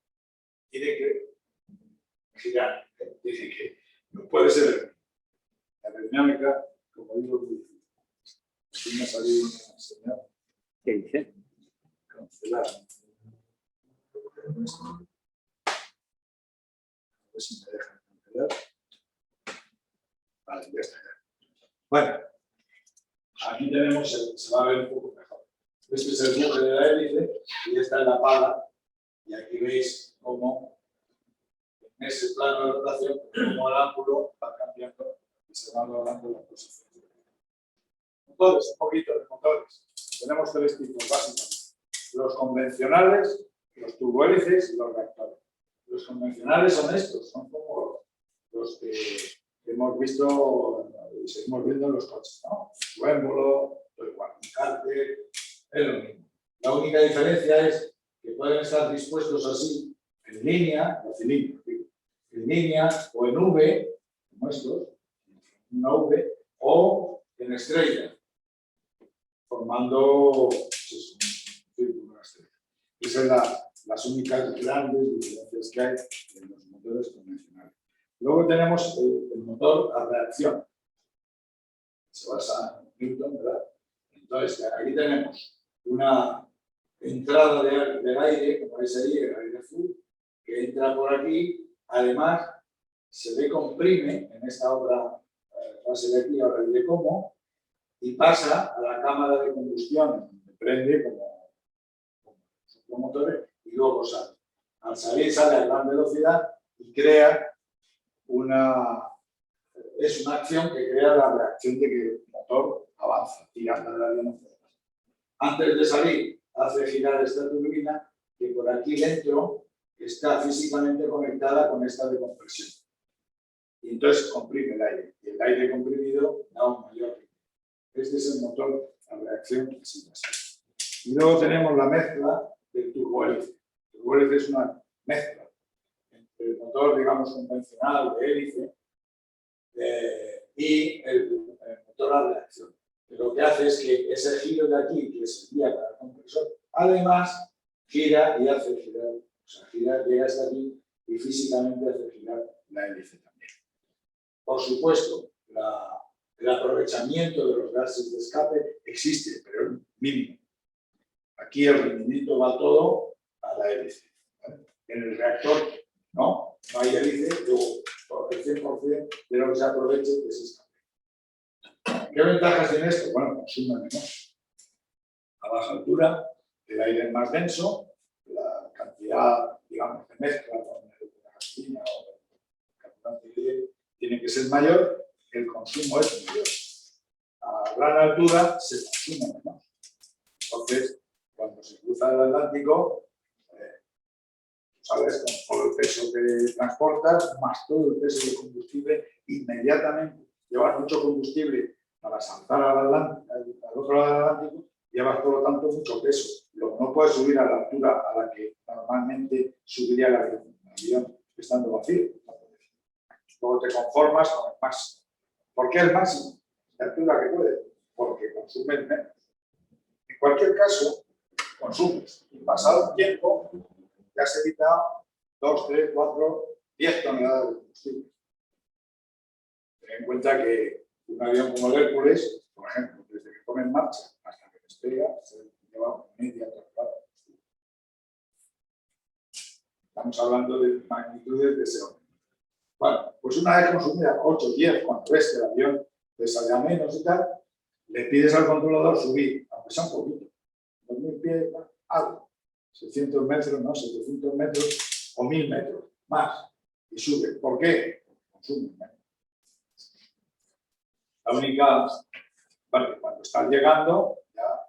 tiene que girar. Dice que no puede ser la aerodinámica, como digo, muy difícil. Aquí me ha salido una señal. ¿Qué dice? Cancelar. A ver si me dejan cancelar. Vale, ya está. Bueno, aquí tenemos, se va a ver un poco mejor. Este es el buje de la hélice y esta es la pala. Y aquí veis cómo en ese plano de rotación, como el ángulo va cambiando y se va logrando la posición. Motores, un poquito de motores. Tenemos tres tipos básicamente. Los convencionales, los turbohélices y los reactores. Los convencionales son estos, son como los que hemos visto y seguimos viendo en los coches, ¿no? Su émbolo, el cárter, es lo mismo. La única diferencia es que pueden estar dispuestos así, en línea, los cilindros, en línea o en V, como estos, una V, o en estrella, formando una estrella. Esas son las únicas grandes diferencias que hay en los motores convencionales. Luego tenemos el motor a reacción. Se basa en Newton, ¿verdad? Entonces, aquí tenemos una entrada del aire, como veis ahí, el aire azul, que entra por aquí. Además, se decomprime en esta otra fase de aquí, ahora diré cómo, y pasa a la cámara de combustión, donde prende como motores, y luego sale. Al salir, sale a gran velocidad y crea es una acción que crea la reacción de que el motor avanza, tirando del avión. Antes de salir, hace girar esta turbina que por aquí dentro está físicamente conectada con esta de compresión. Y entonces comprime el aire. Y el aire comprimido da un mayor ritmo. Este es el motor a reacción así. Y luego tenemos la mezcla del turbohélice. El turbohélice es una mezcla entre el motor, digamos, convencional de hélice y el motor a reacción. Que lo que hace es que ese giro de aquí, que servía para el compresor, además gira y hace girar. O sea, llega hasta aquí y físicamente hace girar la hélice también. Por supuesto, el aprovechamiento de los gases de escape existe, pero es mínimo. Aquí el rendimiento va todo a la hélice. ¿Vale? En el reactor no hay hélice, luego por el 100% de lo que se aproveche es escape. ¿Qué ventajas tiene esto? Bueno, consume menos. A baja altura, el aire es más denso, la cantidad, digamos, de mezcla con la gasolina o el carburante tiene que ser mayor, el consumo es mayor. A gran altura se consume menos. Entonces, cuando se cruza el Atlántico, sales con todo el peso que transportas, más todo el peso de combustible, inmediatamente llevas mucho combustible para saltar al otro lado del Atlántico, llevas por lo tanto mucho peso. Luego no puedes subir a la altura a la que normalmente subiría el avión estando vacío. Luego te conformas con el máximo. ¿Por qué el máximo? La altura que puede, porque consumes menos. En cualquier caso, consumes. Y pasado un tiempo, ya has evitado 2, 3, 4, 10 toneladas de combustible. Ten en cuenta que un avión como el Hércules, por ejemplo, desde que pone en marcha hasta que despega, se lleva media tonelada de combustible. Estamos hablando de magnitudes de ese orden. Bueno, pues una vez consumida 8, 10, cuando ves que el avión pesa ya menos y tal, le pides al controlador subir, aunque sea un poquito, 2000 pies, algo, 600 metros, no, 700 metros o 1000 metros, más, y sube. ¿Por qué? Consume menos. La única, bueno, cuando estás llegando, ya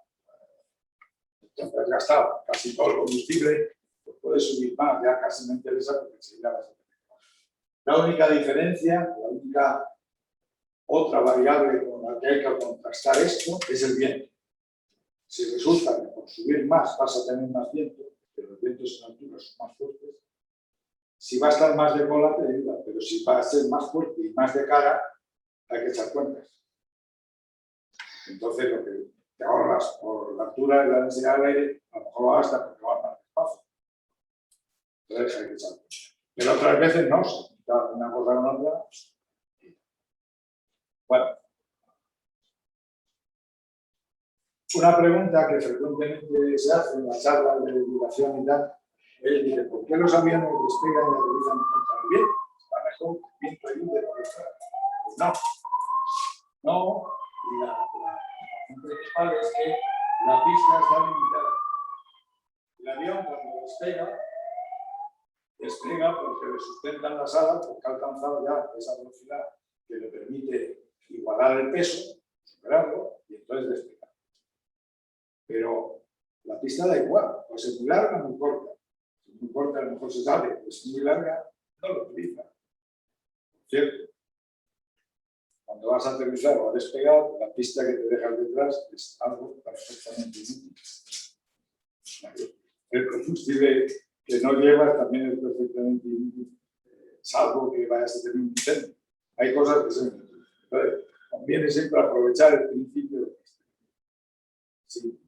te has gastado casi todo el combustible, pues puedes subir más, ya casi me interesa porque enseguida vas a tener más. La única diferencia, la única otra variable con la que hay que contrastar esto es el viento. Si resulta que por subir más vas a tener más viento, pero los vientos en altura son más fuertes, si va a estar más de cola te ayuda, pero si va a ser más fuerte y más de cara, hay que echar cuentas. Entonces lo que te ahorras por la altura y la densidad del aire, a lo mejor lo gastas porque va más despacio. Entonces hay que echar cuentas. Pero otras veces no, se junta una cosa con otra. Bueno. Una pregunta que frecuentemente se hace en las charlas de divulgación y tal, es, ¿por qué los aviones despegan y aterrizan contra el viento? ¿Está mejor que el viento ayude por esta? Pues no. No, y la razón principal es que la pista está limitada. El avión cuando despega porque le sustentan las alas, porque ha alcanzado ya esa velocidad que le permite igualar el peso, superarlo, y entonces despegar. Pero la pista da igual, puede ser muy larga o muy corta. Si es muy corta, a lo mejor se sale, si es muy larga, no lo utiliza. ¿Cierto? Cuando vas a aterrizar o a despegar, la pista que te dejas detrás es algo perfectamente inútil. El combustible que no llevas también es perfectamente inútil, salvo que vayas a tener un incendio. Hay cosas que son inútiles. Entonces, conviene siempre aprovechar el principio de pista.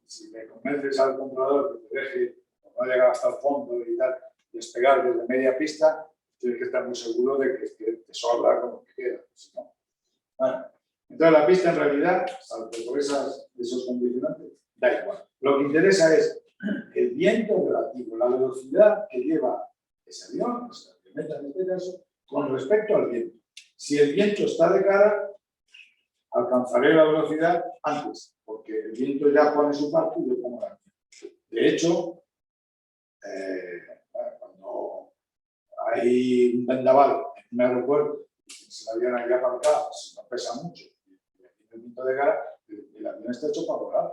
Si me convences al comprador que te deje, o no llegar hasta el fondo y tal, despegar desde media pista, tienes que estar muy seguro de que te sobra como que queda. Si no. Bueno, entonces la pista en realidad, salvo por esos condicionantes, da igual. Lo que interesa es el viento relativo, la velocidad que lleva ese avión, esa avioneta en este caso, con respecto al viento. Si el viento está de cara, alcanzaré la velocidad antes, porque el viento ya pone su parte y yo pongo la mía. De hecho, cuando hay un vendaval en un aeropuerto, si el avión hay aparcado, si no pesa mucho, y el viento de cara, el avión está hecho para volar.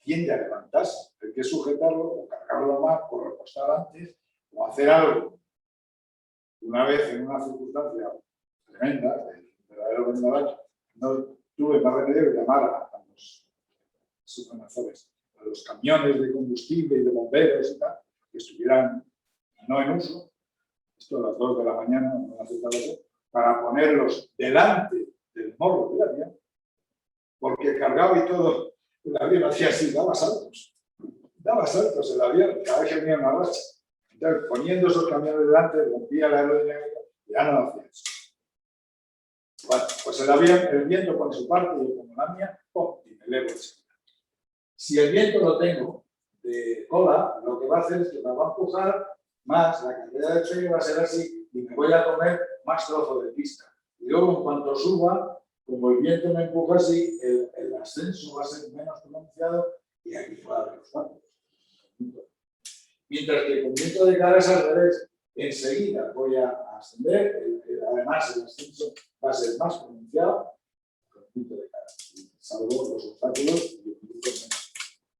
Tiende a levantarse, hay que sujetarlo o cargarlo más, o repostar antes, o hacer algo. Una vez en una circunstancia tremenda, del verdadero vendaval, no tuve más remedio que llamar a los supermercados, a los camiones de combustible y de bomberos y tal, que estuvieran no en uso, esto a las 2 de la mañana, no hace falta, para ponerlos delante del morro del avión, porque cargaba y todo, el avión hacía así, daba saltos el avión, cada vez que venía una racha. Entonces, poniendo esos camiones delante, rompía la aerodinámica, ya no hacía eso. Bueno, pues el viento pone su parte, yo pongo la mía, ¡pum! Y me elevo enseguida. Si el viento lo tengo de cola, lo que va a hacer es que me va a empujar más, la cantidad de choque va a ser así, y me voy a comer más trozo de pista. Y luego, en cuanto suba, como el viento me empuja así, el ascenso va a ser menos pronunciado y aquí va a haber los datos. Mientras que con viento de cara es al revés. Enseguida voy a ascender, además el ascenso va a ser más pronunciado con viento de cara. Salvo los obstáculos y el viento menos.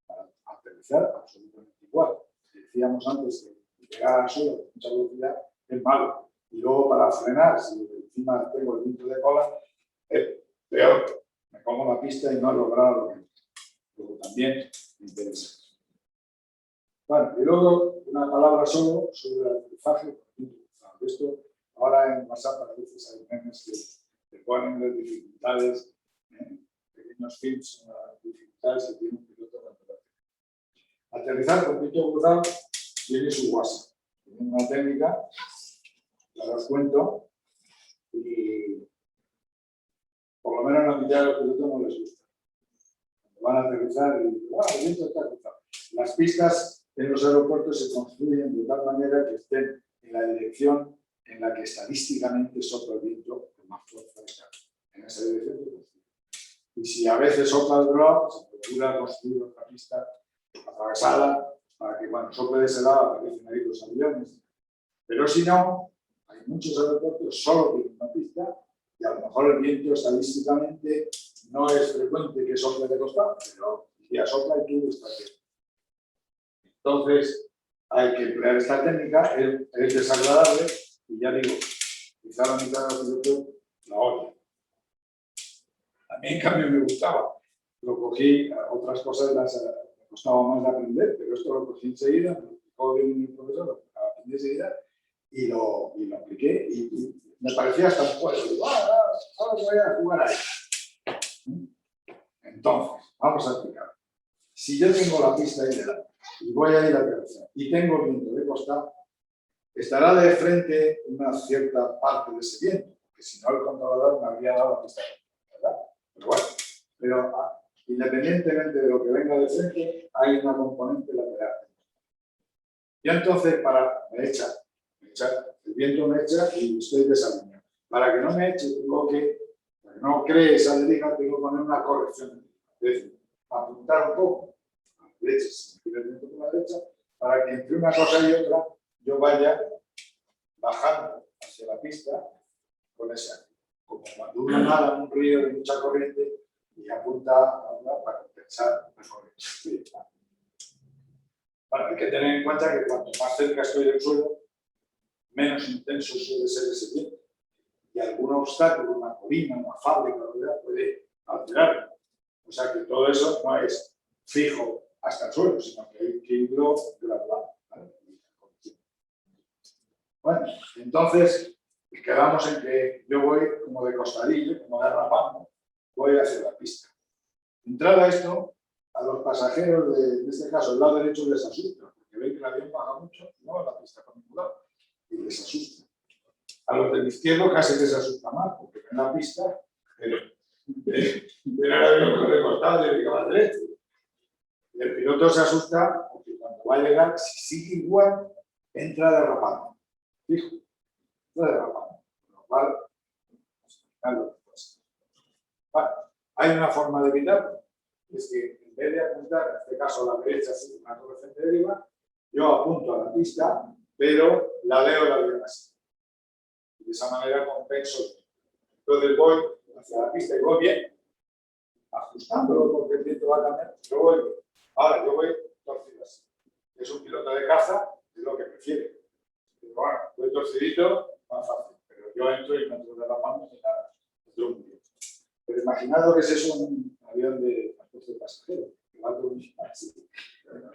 Para aterrizar absolutamente igual. Decíamos antes que llegar al suelo con mucha velocidad es malo. Y luego para frenar, si encima tengo el viento de cola, es peor. Me pongo la pista y no he logrado lo que luego también me interesa. Bueno, y luego una palabra solo sobre el aterrizaje. Esto ahora en WhatsApp a veces hay memes que ponen las dificultades, pequeños tips, las dificultades que tiene un piloto de aterrizaje. Aterrizar con piloto cruzado tiene su WhatsApp. Tiene una técnica, la os cuento, y por lo menos la mitad de los pilotos no les gusta. Cuando van a aterrizar y dicen, el viento está cruzado. Las pistas en los aeropuertos se construyen de tal manera que estén en la dirección en la que estadísticamente sopla el viento con más fuerza de carga. En esa dirección se construye. Y si a veces sopla del otro lado, se procura construir otra pista atravesada para que cuando sople de ese lado aparecen ahí los aviones. Pero si no, hay muchos aeropuertos solo tienen una pista y a lo mejor el viento estadísticamente no es frecuente que sople de costado, pero ya sopla y tú estás bien. Entonces, hay que emplear esta técnica, es desagradable, y ya digo, quizá la mitad de los pilotos la odia. A mí, en cambio, me gustaba. Lo cogí, otras cosas me costaba más de aprender, pero esto lo cogí enseguida, me lo explicó bien mi profesor, lo aprendí enseguida, y lo apliqué, y me parecía hasta un juego. Digo, ahora voy a jugar ahí. Entonces, vamos a aplicar. Si yo tengo la pista ahí delante, y voy a ir a aterrizar, y tengo el viento de costado, estará de frente una cierta parte de ese viento, porque si no el controlador me habría dado la pista, ¿verdad? Pero bueno, independientemente de lo que venga de frente, hay una componente lateral. Y entonces, me echa, el viento me echa y estoy desalineado. Para que no me eche, para que no cree esa deriva, tengo que poner una corrección. Es decir, apuntar un poco a la derecha, si me quiere el viento por la derecha, para que entre una cosa y otra yo vaya bajando hacia la pista con ese ángulo. Como cuando uno nada en un río de mucha corriente y apunta a una para compensar la corriente. Bueno, hay que tener en cuenta que cuanto más cerca estoy del suelo, menos intenso suele ser ese viento. Y algún obstáculo, una colina, una fábrica, puede alterarlo. O sea que todo eso no es fijo hasta el suelo, sino que hay que irlo gradual. ¿Vale? Bueno, entonces quedamos en que yo voy como de costadillo, como derrapando, voy hacia la pista. Entrada esto, a los pasajeros en este caso, el lado derecho les asusta, porque ven que el avión baja mucho, no va a la pista con ningún lado, y les asusta. los del izquierdo casi les asusta más, porque ven la pista, pero ven el avión con el costado y que va derecho. Y el piloto se asusta porque cuando va a llegar, si sigue igual, entra derrapando. Fijo, entra derrapando. Con lo cual, vale, hay una forma de evitarlo, es que en vez de apuntar, en este caso a la derecha, si una corrección de deriva, yo apunto a la pista, pero la leo el avión así. De esa manera compenso. Entonces voy hacia la pista y voy bien, ajustándolo porque el viento va a cambiar. Ahora yo voy torcido así. Es un piloto de caza, es lo que prefiere. Pero bueno, voy torcidito, más fácil. Pero yo entro y me entro de la mano y nada. Pero imaginad que ese es un avión de transporte de pasajeros.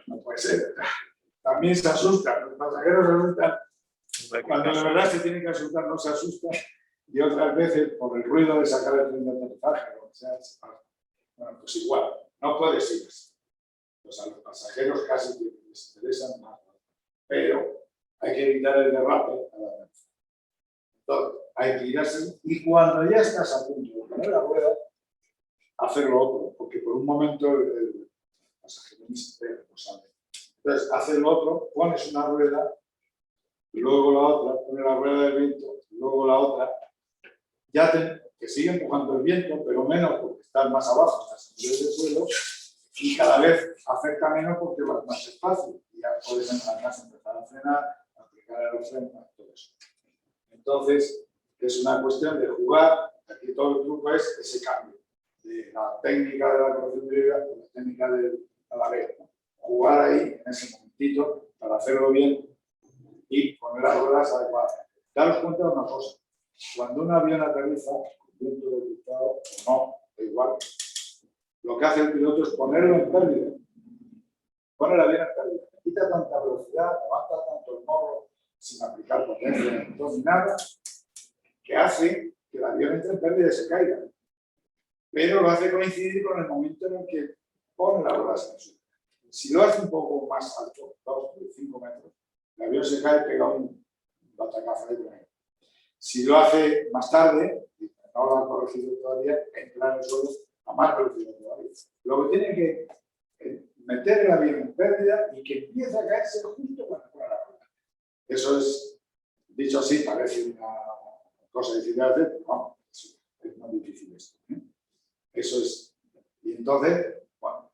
No puede ser. También se asustan, los pasajeros se asustan. Cuando de verdad se tienen que asustar, no se asustan. Y otras veces, por el ruido de sacar el tren de aterrizaje, o sea, se pasa. Bueno, pues igual, no puede ser así. Pues a los pasajeros casi les interesan más. Pero hay que evitar el derrape a la vez. Entonces, hay que ir así. Y cuando ya estás a punto de poner la rueda, hacer lo otro. Porque por un momento el pasajero ni se ve, no sabe. Entonces, haces lo otro, pones una rueda, luego la otra, pones la rueda del viento, luego la otra, que sigue empujando el viento, pero menos porque estás más abajo, estás en nivel del suelo, y cada vez afecta menos porque vas más espacio, y ya puedes además empezar a frenar, aplicar el freno, todo eso. Entonces, es una cuestión de jugar, aquí todo el truco es ese cambio, de la técnica de la corrección de a la técnica de la vez, ¿no? Jugar ahí, en ese momentito, para hacerlo bien y poner las ruedas adecuadas. Daros cuenta de una cosa, cuando un avión aterriza, con viento de cruzado o no, da igual, lo que hace el piloto es ponerlo en pérdida. Pone el avión en pérdida. Quita tanta velocidad, levanta tanto el morro sin aplicar potencia ni nada, que hace que el avión entre en pérdida y se caiga. Pero lo hace coincidir con el momento en el que pone las ruedas en el suelo. Si lo hace un poco más alto, 2, 3, 5 metros, el avión se cae y pega un batacazo de ahí. Si lo hace más tarde, no lo han corregido todavía, entra en el suelo a más velocidad todavía. Luego tiene que meter el avión en pérdida y que empiece a caerse justo cuando pone la rueda. Eso es, dicho así, parece una cosa difícil de hacer, pero vamos, es muy difícil esto. Eso es. Y entonces, bueno,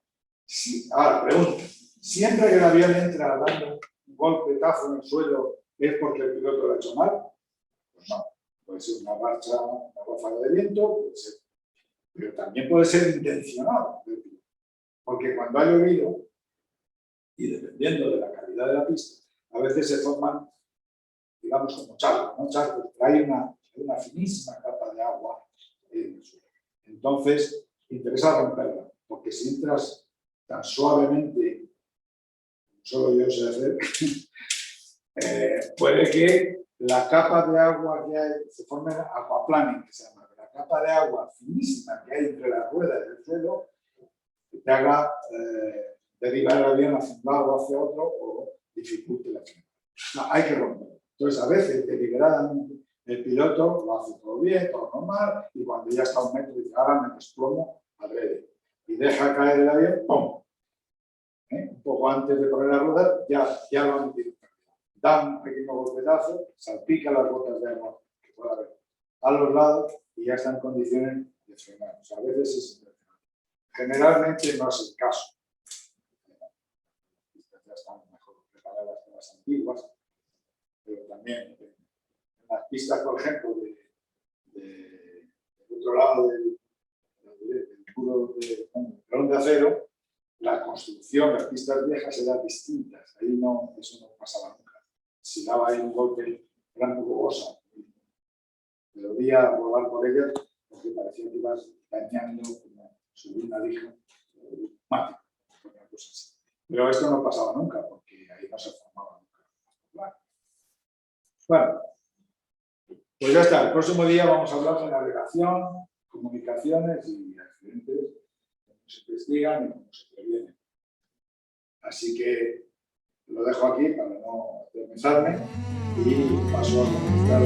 ahora pregunta, ¿siempre que el avión entra dando un golpetazo en el suelo es porque el piloto lo ha hecho mal? Pues no. Puede ser una marcha, una ráfaga de viento, puede ser. Pero también puede ser intencionado. Porque cuando ha llovido, y dependiendo de la calidad de la pista, a veces se forman, digamos, como charcos, ¿no? Charcos, hay una finísima capa de agua en el suelo. Entonces, interesa romperla, porque si entras tan suavemente, solo yo sé hacer, puede que la capa de agua que hay, se forme aquaplaning, que se llama, la capa de agua finísima que hay entre las ruedas del suelo, que te haga derivar el avión hacia un lado o hacia otro o dificulte la frenada. No, hay que romperlo. Entonces, a veces, deliberadamente, el piloto lo hace todo bien, todo normal, y cuando ya está a un metro, dice, ahora me desplomo adrede. Y deja caer el avión, ¡pum! Un poco antes de poner la rueda, ya lo han metido. Da un pequeño golpetazo, salpica las gotas de agua que pueda haber a los lados y ya está en condiciones de frenar. O sea, a veces es impresionante. Generalmente no es el caso. Ya están mejor preparadas que las antiguas, pero también en las pistas, por ejemplo, del otro lado del muro de telón de acero, la construcción, las pistas viejas eran distintas. Ahí no, eso no pasaba nunca. Si daba ahí un golpe, eran rugosa. Me debía volar por ellas porque parecía que ibas dañando, como subir una lija, mágica, una cosa así. Pero esto no pasaba nunca porque ahí no se formaba nunca. Bueno, pues ya está. El próximo día vamos a hablar de navegación, comunicaciones y accidentes, cómo se investigan y cómo se previenen. Así que lo dejo aquí para no eternizarme. y pasó a conquistar